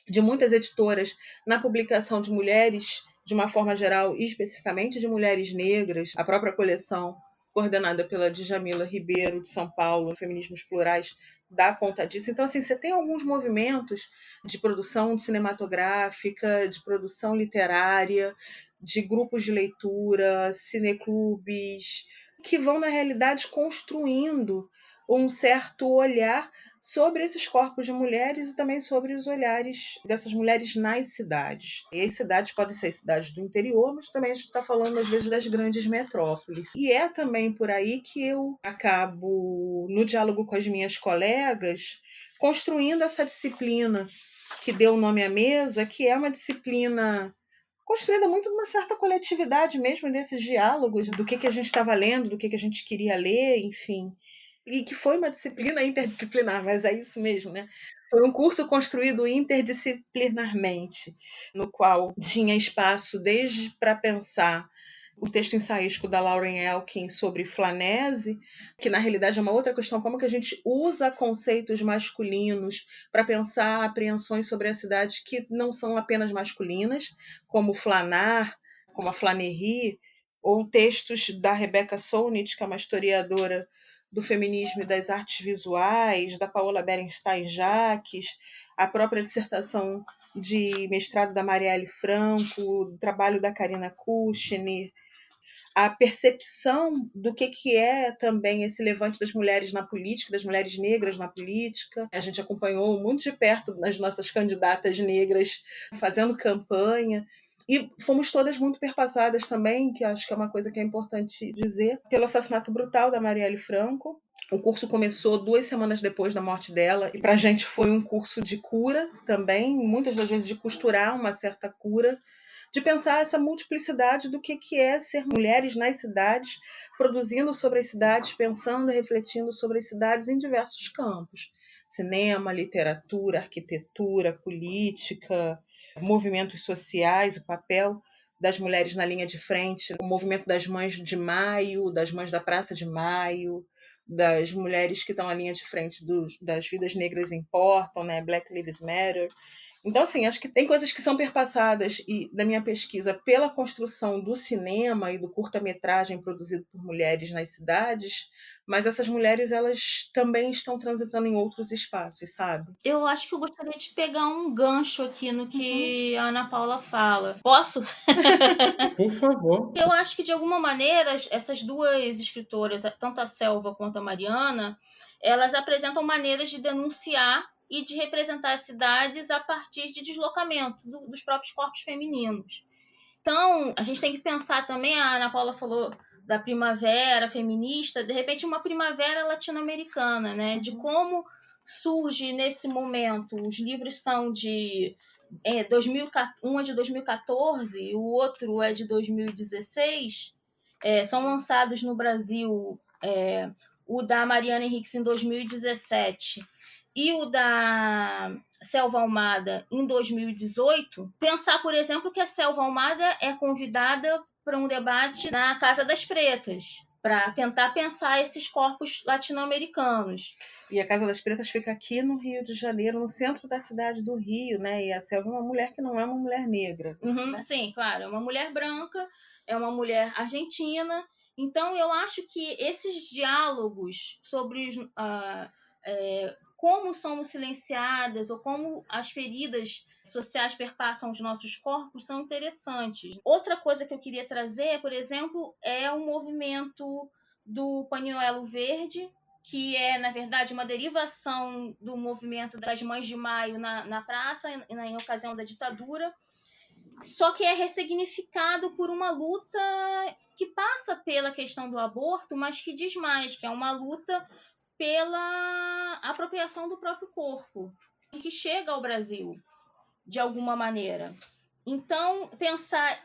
de muitas editoras na publicação de mulheres, de uma forma geral, e especificamente de mulheres negras. A própria coleção, coordenada pela Djamila Ribeiro, de São Paulo, Feminismos Plurais, dá conta disso. Então, assim, você tem alguns movimentos de produção cinematográfica, de produção literária, de grupos de leitura, cineclubes, que vão, na realidade, construindo um certo olhar sobre esses corpos de mulheres e também sobre os olhares dessas mulheres nas cidades. E as cidades podem ser cidades do interior, mas também a gente está falando, às vezes, das grandes metrópoles. E é também por aí que eu acabo, no diálogo com as minhas colegas, construindo essa disciplina que deu o nome à mesa, que é uma disciplina construída muito numa certa coletividade mesmo, desses diálogos, do que a gente estava lendo, do que a gente queria ler, enfim. E que foi uma disciplina interdisciplinar, mas é isso mesmo, né? Foi um curso construído interdisciplinarmente, no qual tinha espaço desde para pensar o texto ensaístico da Lauren Elkin sobre flanese, que na realidade é uma outra questão, como que a gente usa conceitos masculinos para pensar apreensões sobre a cidade que não são apenas masculinas, como flanar, como a flanerie, ou textos da Rebecca Solnit, que é uma historiadora do feminismo e das artes visuais, da Paola Berenstein-Jacques, a própria dissertação de mestrado da Marielle Franco, o trabalho da Karina Kushner, a percepção do que é também esse levante das mulheres na política, das mulheres negras na política. A gente acompanhou muito de perto as nossas candidatas negras fazendo campanha. E fomos todas muito perpassadas também, que acho que é uma coisa que é importante dizer, pelo assassinato brutal da Marielle Franco. O curso começou 2 semanas depois da morte dela, e para a gente foi um curso de cura também, muitas das vezes de costurar uma certa cura, de pensar essa multiplicidade do que é ser mulheres nas cidades, produzindo sobre as cidades, pensando e refletindo sobre as cidades em diversos campos. Cinema, literatura, arquitetura, política, movimentos sociais, o papel das mulheres na linha de frente, o movimento das mães de maio, das mães da Praça de Maio, das mulheres que estão na linha de frente das vidas negras importam, né? Black Lives Matter. Então, assim, acho que tem coisas que são perpassadas e da minha pesquisa pela construção do cinema e do curta-metragem produzido por mulheres nas cidades, mas essas mulheres, elas também estão transitando em outros espaços, sabe? Eu acho que eu gostaria de pegar um gancho aqui no que a Ana Paula fala. Posso? Por favor. Eu acho que, de alguma maneira, essas duas escritoras, tanto a Selva quanto a Mariana, elas apresentam maneiras de denunciar e de representar as cidades a partir de deslocamento dos próprios corpos femininos. Então, a gente tem que pensar também, a Ana Paula falou da primavera feminista, de repente uma primavera latino-americana, né? De como surge nesse momento. Os livros são de 2014, um é de 2014 e o outro é de 2016. São lançados no Brasil o da Mariana Henriques em 2017 e o da Selva Almada em 2018, pensar, por exemplo, que a Selva Almada é convidada para um debate na Casa das Pretas, para tentar pensar esses corpos latino-americanos. E a Casa das Pretas fica aqui no Rio de Janeiro, no centro da cidade do Rio, né? E a Selva é uma mulher que não é uma mulher negra. Né? Sim, claro, é uma mulher branca, é uma mulher argentina. Então, eu acho que esses diálogos sobre como somos silenciadas ou como as feridas sociais perpassam os nossos corpos são interessantes. Outra coisa que eu queria trazer, por exemplo, é o movimento do Pañuelo Verde, que é, na verdade, uma derivação do movimento das Mães de Maio na praça, em ocasião da ditadura, só que é ressignificado por uma luta que passa pela questão do aborto, mas que diz mais, que é uma luta pela apropriação do próprio corpo, que chega ao Brasil, de alguma maneira. Então, pensar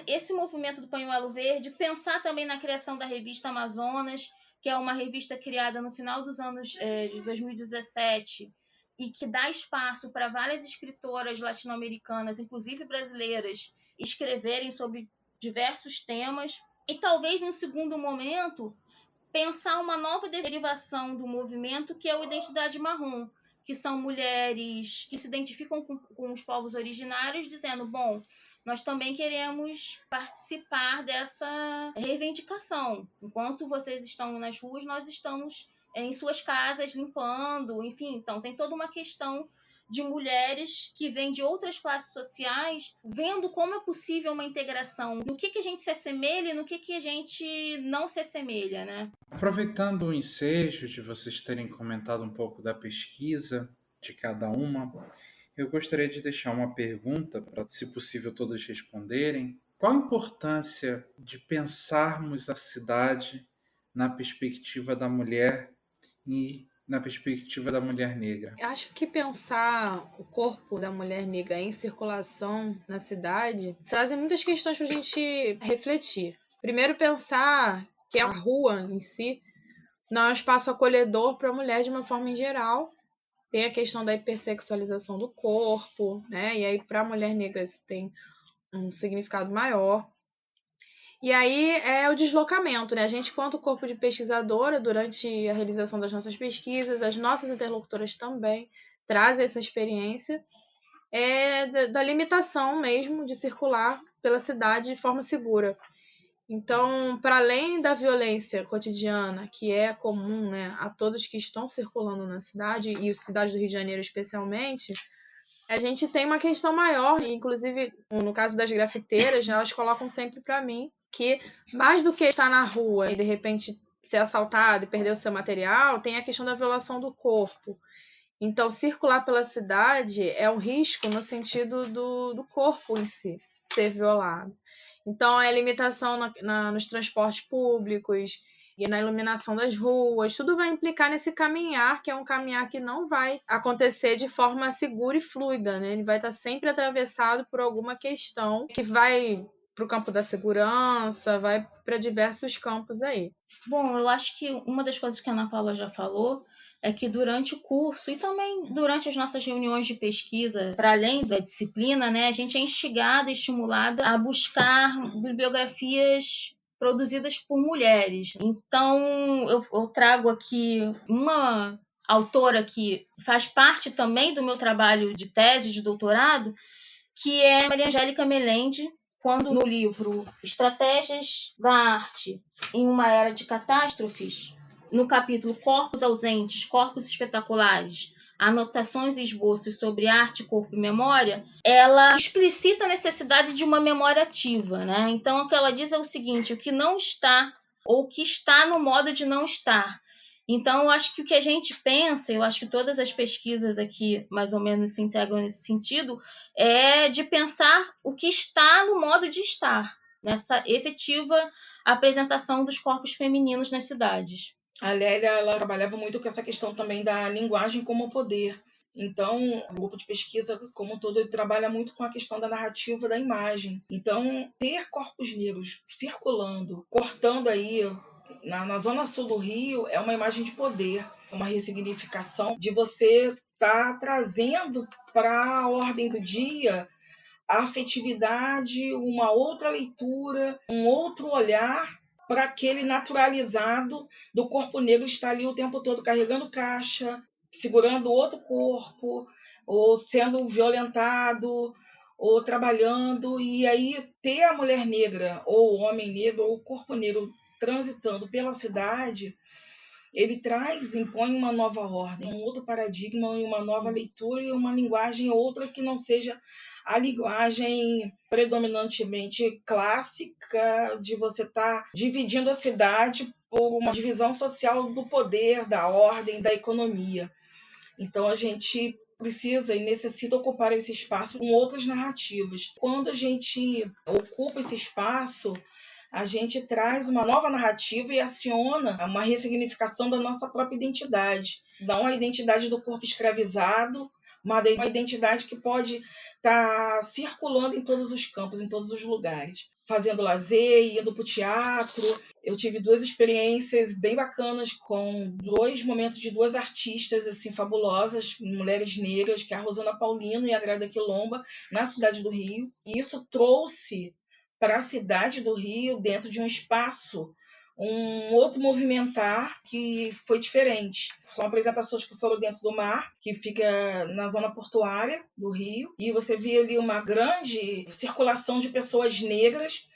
esse movimento do Pañuelo Verde, pensar também na criação da revista Amazonas, que é uma revista criada no final dos anos de 2017 e que dá espaço para várias escritoras latino-americanas, inclusive brasileiras, escreverem sobre diversos temas. E talvez, em um segundo momento, pensar uma nova derivação do movimento, que é a identidade marrom, que são mulheres que se identificam com os povos originários, dizendo, bom, nós também queremos participar dessa reivindicação. Enquanto vocês estão nas ruas, nós estamos em suas casas limpando, enfim. Então, tem toda uma questão de mulheres que vêm de outras classes sociais, vendo como é possível uma integração, no que a gente se assemelha e no que a gente não se assemelha, né? Aproveitando o ensejo de vocês terem comentado um pouco da pesquisa de cada uma, eu gostaria de deixar uma pergunta para, se possível, todas responderem. Qual a importância de pensarmos a cidade na perspectiva da mulher e na perspectiva da mulher negra? Eu acho que pensar o corpo da mulher negra em circulação na cidade trazem muitas questões para a gente refletir. Primeiro, pensar que a rua em si não é um espaço acolhedor para a mulher de uma forma em geral. Tem a questão da hipersexualização do corpo, né? E aí, para a mulher negra, isso tem um significado maior. E aí é o deslocamento, né? A gente, enquanto corpo de pesquisadora, durante a realização das nossas pesquisas, as nossas interlocutoras também trazem essa experiência da limitação mesmo de circular pela cidade de forma segura. Então, para além da violência cotidiana, que é comum, né, a todos que estão circulando na cidade, e a cidade do Rio de Janeiro especialmente, a gente tem uma questão maior, e inclusive no caso das grafiteiras, elas colocam sempre para mim que mais do que estar na rua e de repente ser assaltado e perder o seu material, tem a questão da violação do corpo. Então, circular pela cidade é um risco no sentido do corpo em si ser violado. Então, a limitação nos transportes públicos e na iluminação das ruas, tudo vai implicar nesse caminhar, que é um caminhar que não vai acontecer de forma segura e fluida, né? Ele vai estar sempre atravessado por alguma questão que vai para o campo da segurança, vai para diversos campos aí. Bom, eu acho que uma das coisas que a Ana Paula já falou é que durante o curso e também durante as nossas reuniões de pesquisa, para além da disciplina, né, a gente é instigada e estimulada a buscar bibliografias produzidas por mulheres. Então, eu trago aqui uma autora que faz parte também do meu trabalho de tese de doutorado, que é Maria Angélica Melende, quando no livro Estratégias da Arte em uma Era de Catástrofes, no capítulo Corpos Ausentes, Corpos Espetaculares, Anotações e Esboços sobre Arte, Corpo e Memória, ela explicita a necessidade de uma memória ativa, né? Então, o que ela diz é o seguinte: o que não está, ou o que está no modo de não estar. Então, eu acho que o que a gente pensa, eu acho que todas as pesquisas aqui mais ou menos se integram nesse sentido, é de pensar o que está no modo de estar, nessa efetiva apresentação dos corpos femininos nas cidades. A Lélia, ela trabalhava muito com essa questão também da linguagem como poder. Então, o grupo de pesquisa, como um todo, ele trabalha muito com a questão da narrativa da imagem. Então, ter corpos negros circulando, cortando aí na zona sul do Rio, é uma imagem de poder, uma ressignificação de você estar trazendo para a ordem do dia a afetividade, uma outra leitura, um outro olhar para aquele naturalizado do corpo negro estar ali o tempo todo carregando caixa, segurando outro corpo, ou sendo violentado, ou trabalhando. E aí ter a mulher negra, ou o homem negro, ou o corpo negro transitando pela cidade ele impõe uma nova ordem, um outro paradigma, uma nova leitura e uma linguagem outra que não seja a linguagem predominantemente clássica de você estar dividindo a cidade por uma divisão social do poder, da ordem, da economia. Então a gente precisa e necessita ocupar esse espaço com outras narrativas. Quando a gente ocupa esse espaço, a gente traz uma nova narrativa e aciona uma ressignificação da nossa própria identidade. Não a identidade do corpo escravizado, mas uma identidade que pode estar circulando em todos os campos, em todos os lugares. Fazendo lazer, indo para o teatro. Eu tive 2 experiências bem bacanas com 2 momentos de 2 artistas assim fabulosas, mulheres negras, que é a Rosana Paulino e a Grada Quilomba, na cidade do Rio. E isso trouxe para a cidade do Rio, dentro de um espaço, um outro movimentar que foi diferente. São apresentações que foram dentro do mar, que fica na zona portuária do Rio, e você via ali uma grande circulação de pessoas negras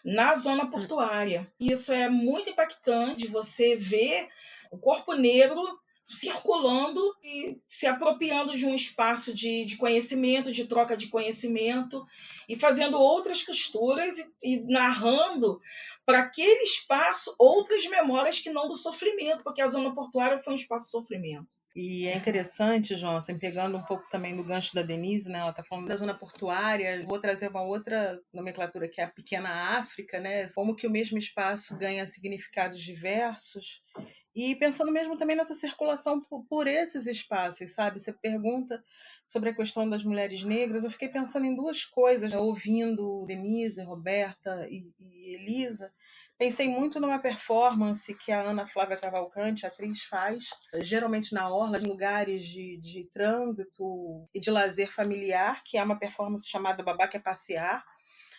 na zona portuária. E isso é muito impactante, você ver o corpo negro circulando e se apropriando de um espaço de conhecimento, de troca de conhecimento, e fazendo outras costuras e narrando para aquele espaço outras memórias que não do sofrimento, porque a zona portuária foi um espaço de sofrimento. E é interessante, João, assim, pegando um pouco também do gancho da Denise, né? Ela está falando da zona portuária. Vou trazer uma outra nomenclatura, que é a pequena África, né? Como que o mesmo espaço ganha significados diversos. E pensando mesmo também nessa circulação por esses espaços, sabe? Você pergunta sobre a questão das mulheres negras. Eu fiquei pensando em 2 coisas, né? Ouvindo Denise, Roberta e Elisa. Pensei muito numa performance que a Ana Flávia Cavalcante, a atriz, faz, geralmente na orla, em lugares de trânsito e de lazer familiar, que é uma performance chamada Babá Quer Passear.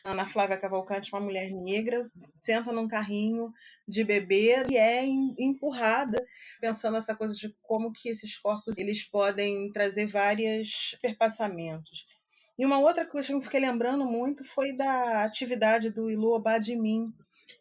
Ana Flávia Cavalcante, uma mulher negra, senta num carrinho de bebê e é empurrada, pensando essa coisa de como que esses corpos eles podem trazer vários perpassamentos. E uma outra coisa que eu fiquei lembrando muito foi da atividade do Ilu Obadimin,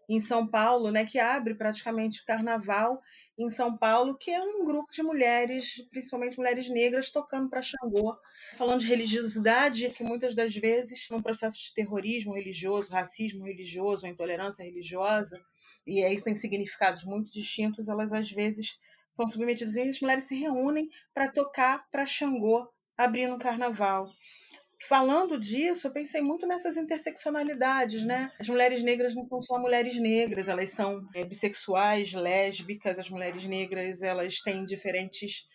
em São Paulo, né, que abre praticamente o carnaval em São Paulo, que é um grupo de mulheres, principalmente mulheres negras, tocando para Xangô, falando de religiosidade, que muitas das vezes, num processo de terrorismo religioso, racismo religioso, intolerância religiosa, e aí tem significados muito distintos, elas às vezes são submetidas e as mulheres se reúnem para tocar para Xangô, abrindo o carnaval. Falando disso, eu pensei muito nessas interseccionalidades, né? As mulheres negras não são só mulheres negras, elas são bissexuais, lésbicas, as mulheres negras elas têm diferentes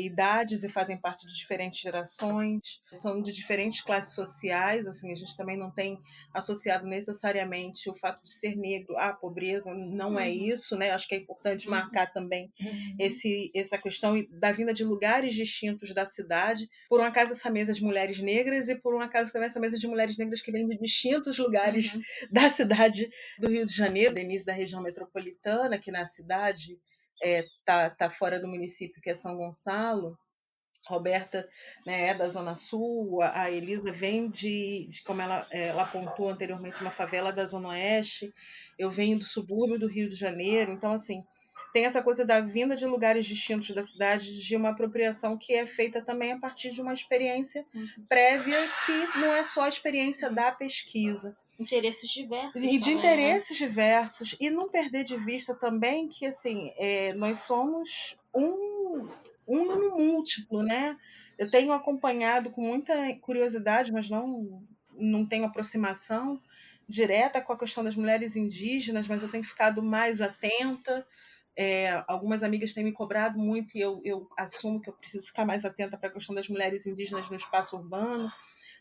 idades e fazem parte de diferentes gerações, são de diferentes classes sociais, assim, a gente também não tem associado necessariamente o fato de ser negro à pobreza, não é isso, né? Acho que é importante marcar também essa questão da vinda de lugares distintos da cidade. Por um acaso, essa mesa de mulheres negras e, por um acaso, também essa mesa de mulheres negras que vêm de distintos lugares da cidade do Rio de Janeiro, Denise da região metropolitana, que na cidade tá fora do município, que é São Gonçalo. Roberta, né, é da Zona Sul, a Elisa vem de como ela apontou anteriormente, uma favela da Zona Oeste, eu venho do subúrbio do Rio de Janeiro, então, assim, tem essa coisa da vinda de lugares distintos da cidade, de uma apropriação que é feita também a partir de uma experiência prévia, que não é só a experiência da pesquisa. Interesses diversos. E de também, interesses diversos, e não perder de vista também que, assim, nós somos um no múltiplo, né? Eu tenho acompanhado com muita curiosidade, mas não tenho aproximação direta com a questão das mulheres indígenas, mas eu tenho ficado mais atenta. Algumas amigas têm me cobrado muito e eu assumo que eu preciso ficar mais atenta para a questão das mulheres indígenas no espaço urbano,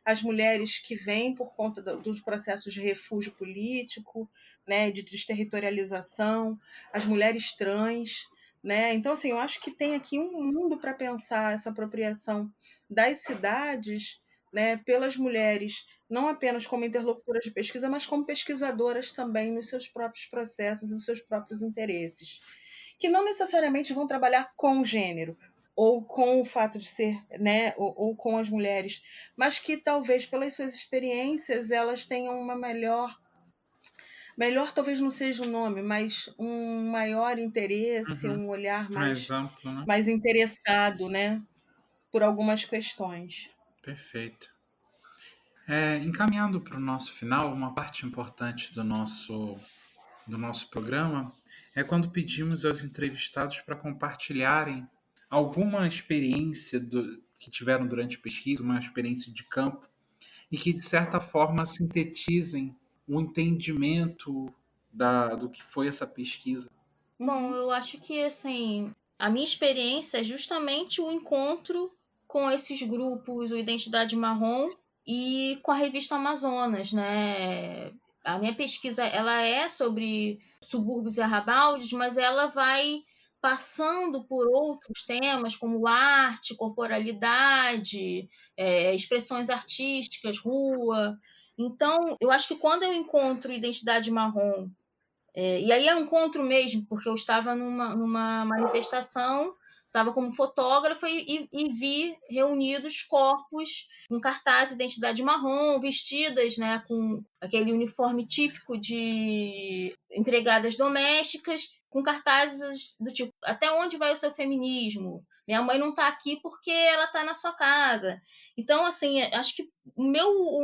as mulheres que vêm por conta dos processos de refúgio político, né, de desterritorialização, as mulheres trans, né? Então, assim, eu acho que tem aqui um mundo para pensar essa apropriação das cidades, né, pelas mulheres, não apenas como interlocutoras de pesquisa, mas como pesquisadoras também nos seus próprios processos e nos seus próprios interesses, que não necessariamente vão trabalhar com gênero, ou com o fato de ser, né, ou com as mulheres, mas que talvez pelas suas experiências elas tenham uma melhor melhor talvez não seja o nome, mas um maior interesse, um olhar Mais amplo, né? mais interessado, né, por algumas questões. Perfeito. Encaminhando para o nosso final, uma parte importante do nosso programa é quando pedimos aos entrevistados para compartilharem alguma experiência que tiveram durante a pesquisa, uma experiência de campo, e que, de certa forma, sintetizem o entendimento do que foi essa pesquisa. Bom, eu acho que, assim, a minha experiência é justamente o encontro com esses grupos, o Identidade Marrom e com a revista Amazonas, né? A minha pesquisa, ela é sobre subúrbios e arrabaldes, mas ela vai passando por outros temas, como arte, corporalidade, expressões artísticas, rua. Então, eu acho que quando eu encontro Identidade Marrom, e aí é um encontro mesmo, porque eu estava numa manifestação, estava como fotógrafa e vi reunidos corpos com cartaz Identidade Marrom, vestidas, né, com aquele uniforme típico de empregadas domésticas, com cartazes do tipo: até onde vai o seu feminismo? Minha mãe não está aqui porque ela está na sua casa. Então, assim, acho que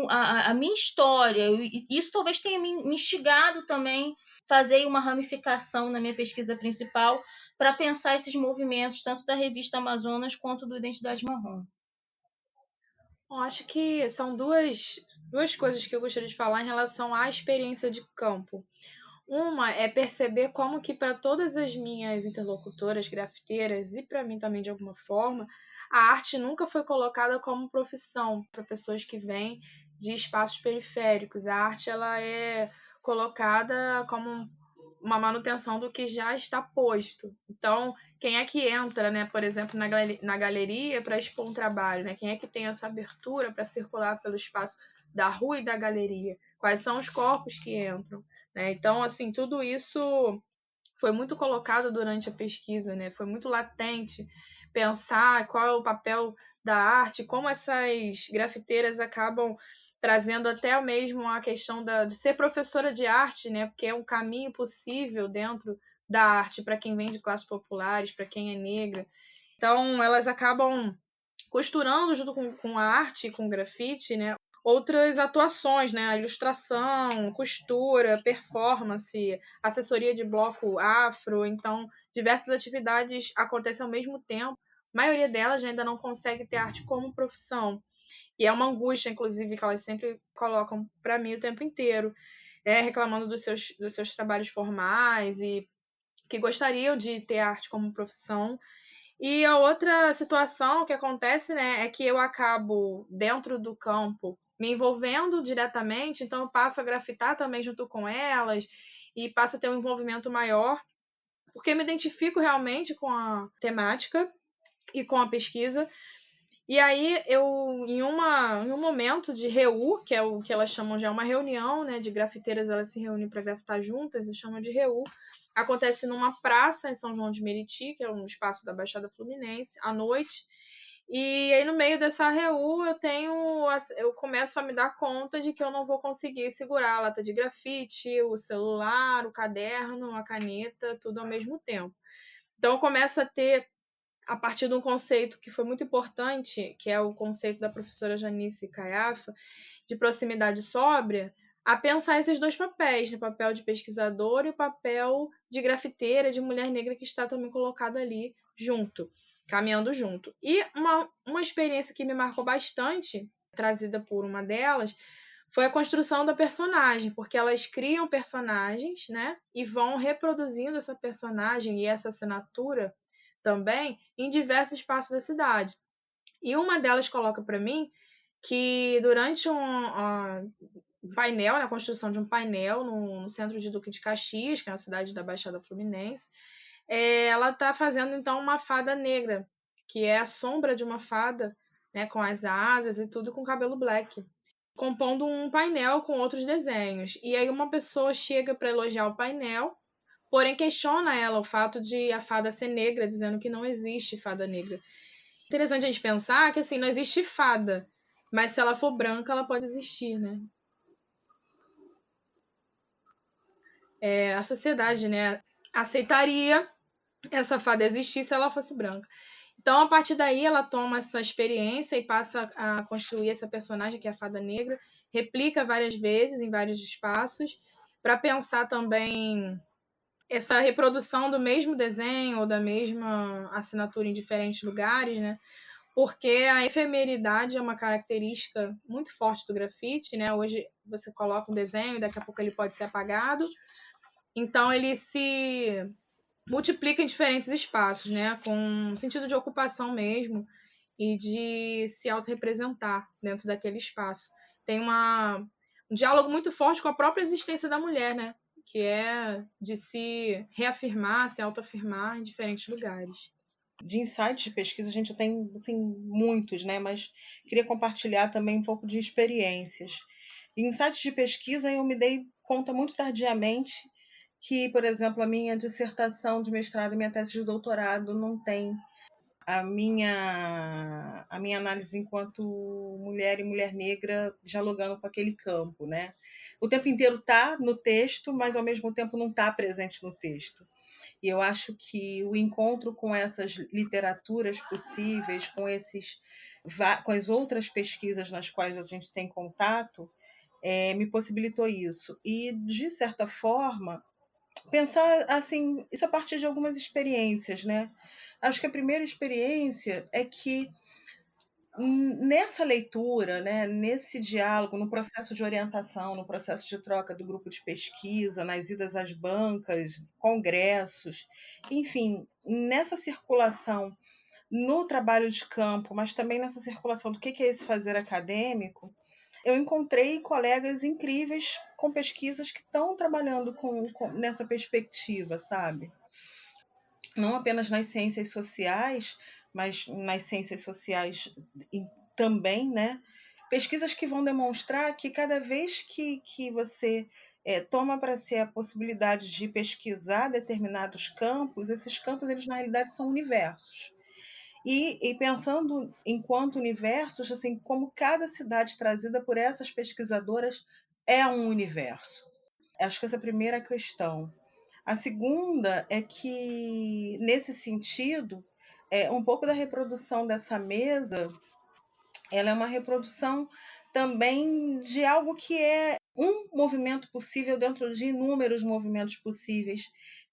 a minha história, isso talvez tenha me instigado também fazer uma ramificação na minha pesquisa principal para pensar esses movimentos, tanto da revista Amazonas quanto do Identidade Marrom. Eu acho que são duas coisas que eu gostaria de falar em relação à experiência de campo. Uma é perceber como que para todas as minhas interlocutoras grafiteiras e para mim também de alguma forma, a arte nunca foi colocada como profissão para pessoas que vêm de espaços periféricos. A arte ela é colocada como uma manutenção do que já está posto. Então, quem é que entra, né, por exemplo, na galeria para expor um trabalho, né? Quem é que tem essa abertura para circular pelo espaço da rua e da galeria? Quais são os corpos que entram? Né? Então, assim, tudo isso foi muito colocado durante a pesquisa, né? Foi muito latente pensar qual é o papel da arte, como essas grafiteiras acabam trazendo até mesmo a questão de ser professora de arte, né? Porque é um caminho possível dentro da arte para quem vem de classes populares, para quem é negra. Então, elas acabam costurando junto com a arte, com o grafite, né? Outras atuações, né? Ilustração, costura, performance, assessoria de bloco afro. Então, diversas atividades acontecem ao mesmo tempo. A maioria delas ainda não consegue ter arte como profissão. E é uma angústia, inclusive, que elas sempre colocam para mim o tempo inteiro, reclamando dos seus trabalhos formais e que gostariam de ter arte como profissão. E a outra situação que acontece, né, é que eu acabo, dentro do campo, me envolvendo diretamente, então eu passo a grafitar também junto com elas e passo a ter um envolvimento maior, porque eu me identifico realmente com a temática e com a pesquisa. E aí, em um momento de REU, que é o que elas chamam de uma reunião, né, de grafiteiras, elas se reúnem para grafitar juntas, e chamam de REU, acontece numa praça em São João de Meriti, que é um espaço da Baixada Fluminense, à noite. E aí, no meio dessa REU, eu começo a me dar conta de que eu não vou conseguir segurar a lata de grafite, o celular, o caderno, a caneta, tudo ao mesmo tempo. Então, eu começo a ter, a partir de um conceito que foi muito importante, que é o conceito da professora Janice Caiafa, de proximidade sóbria, a pensar esses dois papéis, né? O papel de pesquisador e o papel de grafiteira, de mulher negra que está também colocada ali junto, caminhando junto. E uma experiência que me marcou bastante, trazida por uma delas, foi a construção da personagem, porque elas criam personagens, né? E vão reproduzindo essa personagem e essa assinatura também em diversos espaços da cidade. E uma delas coloca para mim que durante um painel, na construção de um painel no centro de Duque de Caxias, que é a cidade da Baixada Fluminense, ela está fazendo então uma fada negra, que é a sombra de uma fada, né, com as asas e tudo com cabelo black, compondo um painel com outros desenhos. E aí uma pessoa chega para elogiar o painel, porém questiona ela o fato de a fada ser negra, dizendo que não existe fada negra. Interessante a gente pensar que assim, não existe fada, mas se ela for branca, ela pode existir, né? a sociedade, né, aceitaria essa fada existir se ela fosse branca. Então, a partir daí, ela toma essa experiência e passa a construir essa personagem, que é a Fada Negra, replica várias vezes, em vários espaços, para pensar também essa reprodução do mesmo desenho ou da mesma assinatura em diferentes lugares, né? Porque a efemeridade é uma característica muito forte do grafite, né? Hoje você coloca um desenho e daqui a pouco ele pode ser apagado. Então, ele se multiplica em diferentes espaços, né? Com um sentido de ocupação mesmo e de se autorrepresentar dentro daquele espaço. Tem um diálogo muito forte com a própria existência da mulher, né? Que é de se reafirmar, se autoafirmar em diferentes lugares. De insights de pesquisa a gente tem assim, muitos, né? Mas queria compartilhar também um pouco de experiências. Em insights de pesquisa eu me dei conta muito tardiamente que, por exemplo, a minha dissertação de mestrado e minha tese de doutorado não tem a minha análise enquanto mulher e mulher negra dialogando com aquele campo, né? O tempo inteiro está no texto, mas ao mesmo tempo não está presente no texto. E eu acho que o encontro com essas literaturas possíveis, com as outras pesquisas nas quais a gente tem contato, me possibilitou isso. E, de certa forma, pensar assim, isso a partir de algumas experiências, né? Acho que a primeira experiência é que nessa leitura, né, nesse diálogo, no processo de orientação, no processo de troca do grupo de pesquisa, nas idas às bancas, congressos, enfim, nessa circulação no trabalho de campo, mas também nessa circulação do que é esse fazer acadêmico, eu encontrei colegas incríveis com pesquisas que estão trabalhando nessa perspectiva, sabe? Não apenas nas ciências sociais, mas nas ciências sociais também, né? Pesquisas que vão demonstrar que cada vez que você toma para si a possibilidade de pesquisar determinados campos, esses campos, eles na realidade são universos. E pensando enquanto universos, assim, como cada cidade trazida por essas pesquisadoras é um universo. Acho que essa é a primeira questão. A segunda é que, nesse sentido, um pouco da reprodução dessa mesa, ela é uma reprodução também de algo que é um movimento possível dentro de inúmeros movimentos possíveis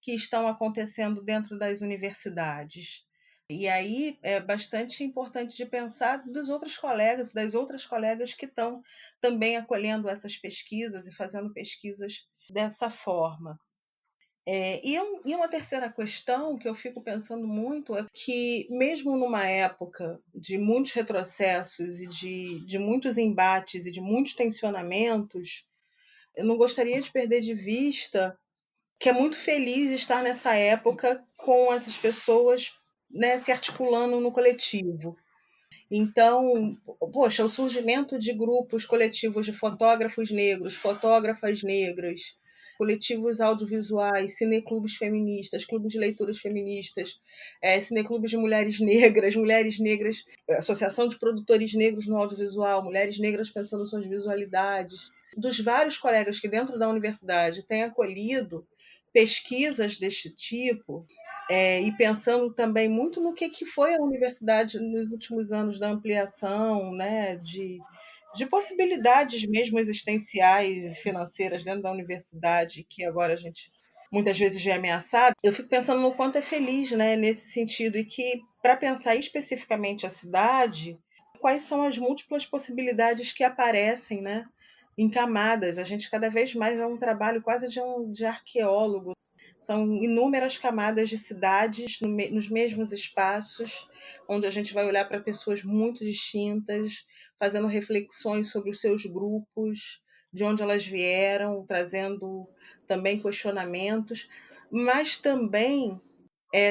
que estão acontecendo dentro das universidades. E aí é bastante importante de pensar dos outros colegas, das outras colegas que estão também acolhendo essas pesquisas e fazendo pesquisas dessa forma. E uma terceira questão que eu fico pensando muito é que, mesmo numa época de muitos retrocessos e de muitos embates e de muitos tensionamentos, eu não gostaria de perder de vista que é muito feliz estar nessa época com essas pessoas, né, se articulando no coletivo. Então, poxa, o surgimento de grupos coletivos de fotógrafos negros, fotógrafas negras, coletivos audiovisuais, cineclubes feministas, clubes de leituras feministas, cineclubes de mulheres negras, associação de produtores negros no audiovisual, mulheres negras pensando suas visualidades, dos vários colegas que dentro da universidade têm acolhido pesquisas deste tipo, e pensando também muito no que foi a universidade nos últimos anos da ampliação, né, de possibilidades mesmo existenciais e financeiras dentro da universidade, que agora a gente muitas vezes vê ameaçado, eu fico pensando no quanto é feliz, né, nesse sentido, e que, para pensar especificamente a cidade, quais são as múltiplas possibilidades que aparecem, né, em camadas. A gente cada vez mais é um trabalho quase de arqueólogo. São inúmeras camadas de cidades nos mesmos espaços, onde a gente vai olhar para pessoas muito distintas, fazendo reflexões sobre os seus grupos, de onde elas vieram, trazendo também questionamentos, mas também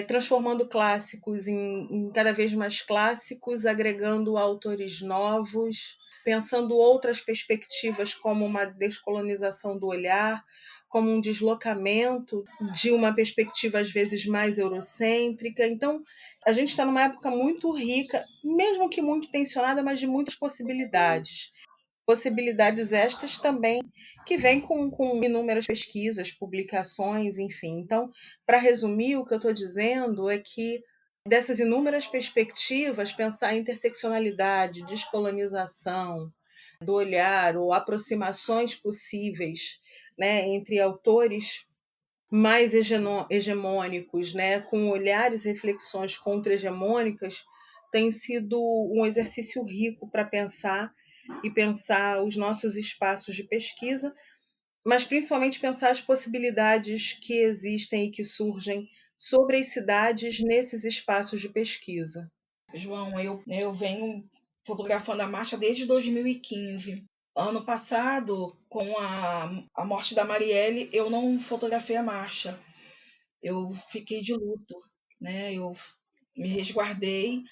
transformando clássicos em cada vez mais clássicos, agregando autores novos, pensando outras perspectivas como uma descolonização do olhar, como um deslocamento de uma perspectiva às vezes mais eurocêntrica. Então, a gente está numa época muito rica, mesmo que muito tensionada, mas de muitas possibilidades. Possibilidades estas também que vêm com inúmeras pesquisas, publicações, enfim. Então, para resumir, o que eu estou dizendo é que dessas inúmeras perspectivas, pensar a interseccionalidade, descolonização do olhar ou aproximações possíveis, né, entre autores mais hegemônicos, né, com olhares e reflexões contra-hegemônicas, tem sido um exercício rico para pensar e pensar os nossos espaços de pesquisa, mas principalmente pensar as possibilidades que existem e que surgem sobre as cidades nesses espaços de pesquisa. João, eu venho fotografando a marcha desde 2015. Ano passado, com a morte da Marielle, eu não fotografei a marcha. Eu fiquei de luto, né? Eu me resguardei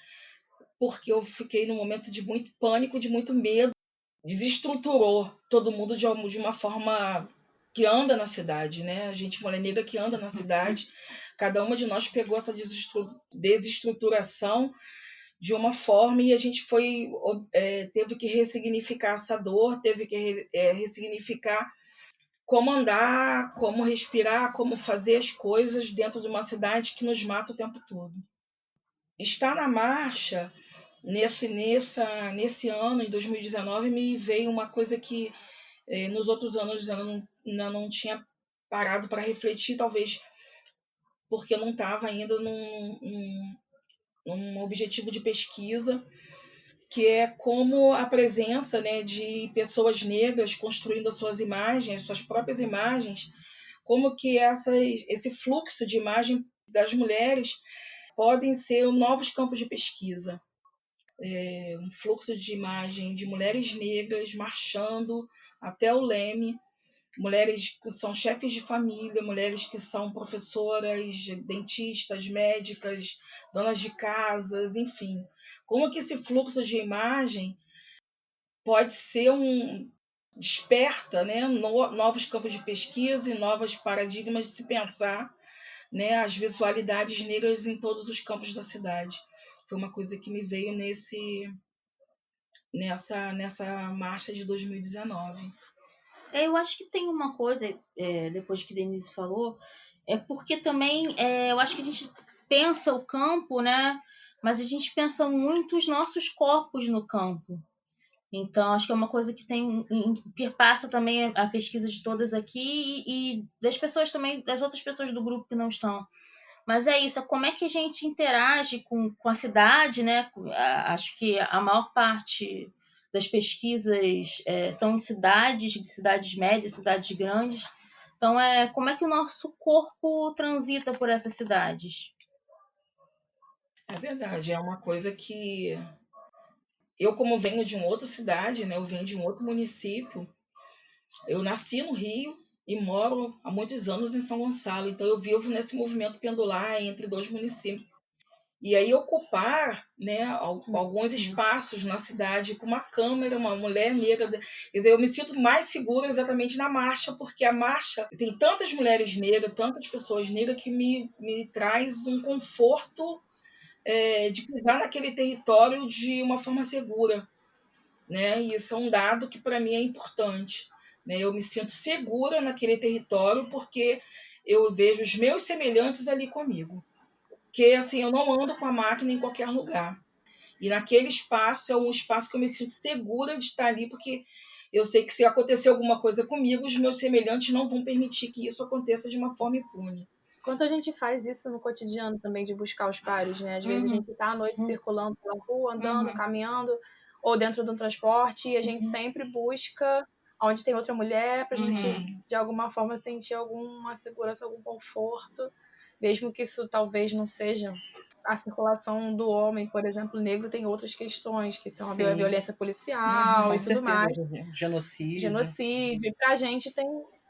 porque eu fiquei num momento de muito pânico, de muito medo. Desestruturou todo mundo de uma forma que anda na cidade, né? A gente, mulher negra que anda na cidade, cada uma de nós pegou essa desestruturação de uma forma e a gente teve que ressignificar essa dor, teve que ressignificar como andar, como respirar, como fazer as coisas dentro de uma cidade que nos mata o tempo todo. Estar na marcha nesse ano, em 2019, me veio uma coisa que nos outros anos eu não tinha parado para refletir, talvez porque eu não estava ainda num objetivo de pesquisa, que é como a presença, né, de pessoas negras construindo as suas imagens, suas próprias imagens, como que esse fluxo de imagem das mulheres podem ser novos campos de pesquisa. Um fluxo de imagem de mulheres negras marchando até o Leme, mulheres que são chefes de família, mulheres que são professoras, dentistas, médicas, donas de casas, enfim. Como que esse fluxo de imagem pode ser desperta, né, novos campos de pesquisa e novos paradigmas de se pensar, né, as visualidades negras em todos os campos da cidade. Foi uma coisa que me veio nessa marcha de 2019. Eu acho que tem uma coisa, depois que Denise falou, porque também eu acho que a gente pensa o campo, né? Mas a gente pensa muito os nossos corpos no campo. Então, acho que é uma coisa que perpassa também a pesquisa de todas aqui e das pessoas também, das outras pessoas do grupo que não estão. Mas é isso, como é que a gente interage com a cidade, né? Acho que a maior parte das pesquisas são em cidades médias, cidades grandes. Então, como é que o nosso corpo transita por essas cidades? É verdade, é uma coisa que eu, como venho de uma outra cidade, né? Eu venho de um outro município. Eu nasci no Rio e moro há muitos anos em São Gonçalo, então eu vivo nesse movimento pendular entre dois municípios. E aí ocupar, né, alguns espaços na cidade com uma câmera, uma mulher negra, quer dizer, eu me sinto mais segura exatamente na marcha, porque a marcha tem tantas mulheres negras, tantas pessoas negras que me traz um conforto de pisar naquele território de uma forma segura, né? E isso é um dado que para mim é importante, né? Eu me sinto segura naquele território porque eu vejo os meus semelhantes ali comigo. Porque assim, eu não ando com a máquina em qualquer lugar. E naquele espaço é um espaço que eu me sinto segura de estar ali, porque eu sei que se acontecer alguma coisa comigo, os meus semelhantes não vão permitir que isso aconteça de uma forma impune. Quanto a gente faz isso no cotidiano também, de buscar os pares, né? Às vezes a gente tá à noite circulando pela rua, andando, caminhando, ou dentro de um transporte, e a gente sempre busca onde tem outra mulher pra gente, de alguma forma, sentir alguma segurança, algum conforto, mesmo que isso talvez não seja a circulação do homem, por exemplo, negro tem outras questões, que são a violência policial e tudo mais. Genocídio. E pra gente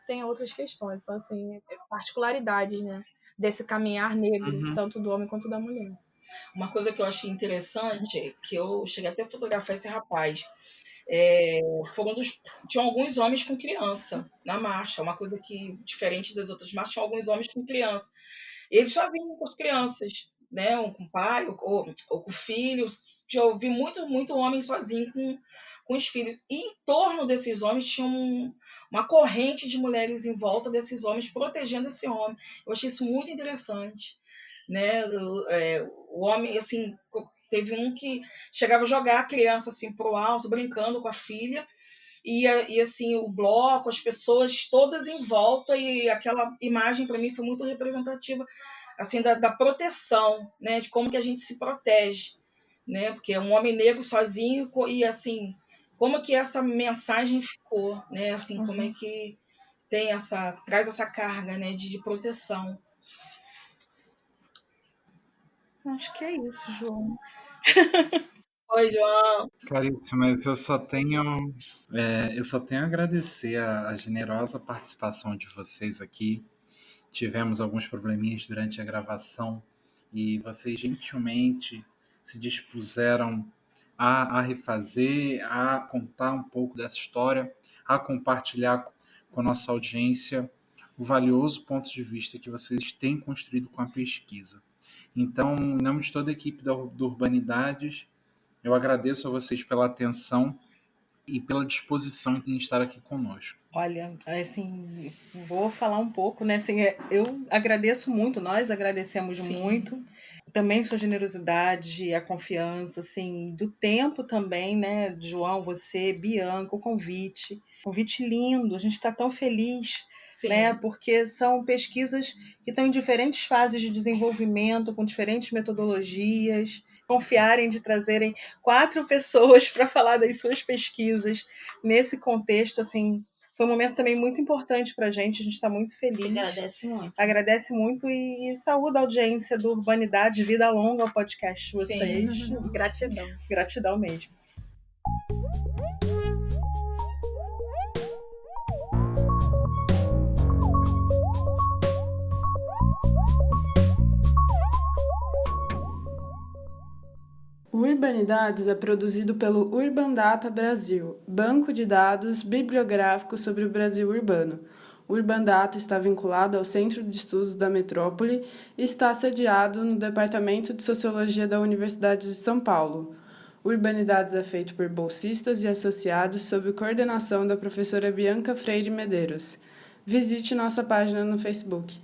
tem outras questões. Então, assim, particularidades, né? Desse caminhar negro, tanto do homem quanto da mulher. Uma coisa que eu achei interessante, que eu cheguei até a fotografar esse rapaz, tinham alguns homens com criança na marcha, uma coisa que, diferente das outras marchas, tinham alguns homens com criança. Eles sozinhos com as crianças, né? Ou com o pai, ou com o filho. Já ouvi muito homem sozinho com os filhos. E em torno desses homens tinha uma corrente de mulheres em volta desses homens, protegendo esse homem. Eu achei isso muito interessante, né? O homem, assim, teve um que chegava a jogar a criança assim pro alto, brincando com a filha, e assim, o bloco, as pessoas todas em volta, e aquela imagem para mim foi muito representativa, assim, da proteção, né? De como que a gente se protege, né? Porque é um homem negro sozinho, e assim, como que essa mensagem ficou, né? Assim, como é que traz essa carga, né, de proteção. Acho que é isso, João. Oi, João. Clarice, mas eu só tenho a agradecer a generosa participação de vocês aqui. Tivemos alguns probleminhas durante a gravação e vocês gentilmente se dispuseram a refazer, a contar um pouco dessa história, a compartilhar com a nossa audiência o valioso ponto de vista que vocês têm construído com a pesquisa. Então, em nome de toda a equipe do Urbanidades, eu agradeço a vocês pela atenção e pela disposição em estar aqui conosco. Olha, assim, vou falar um pouco, né? Assim, eu agradeço muito, nós agradecemos Sim. muito. Também sua generosidade, a confiança, assim, do tempo também, né? João, você, Bianca, o convite. Convite lindo, a gente está tão feliz, Sim. né? Porque são pesquisas que estão em diferentes fases de desenvolvimento, com diferentes metodologias. Confiarem de trazerem 4 pessoas para falar das suas pesquisas nesse contexto, assim, foi um momento também muito importante para a gente está muito feliz. Agradece muito e saúde a audiência do Urbanidade, vida longa ao podcast de vocês. Sim. Gratidão. Gratidão mesmo. O Urbanidades é produzido pelo Urban Data Brasil, banco de dados bibliográfico sobre o Brasil urbano. O Urban Data está vinculado ao Centro de Estudos da Metrópole e está sediado no Departamento de Sociologia da Universidade de São Paulo. O Urbanidades é feito por bolsistas e associados sob coordenação da professora Bianca Freire Medeiros. Visite nossa página no Facebook.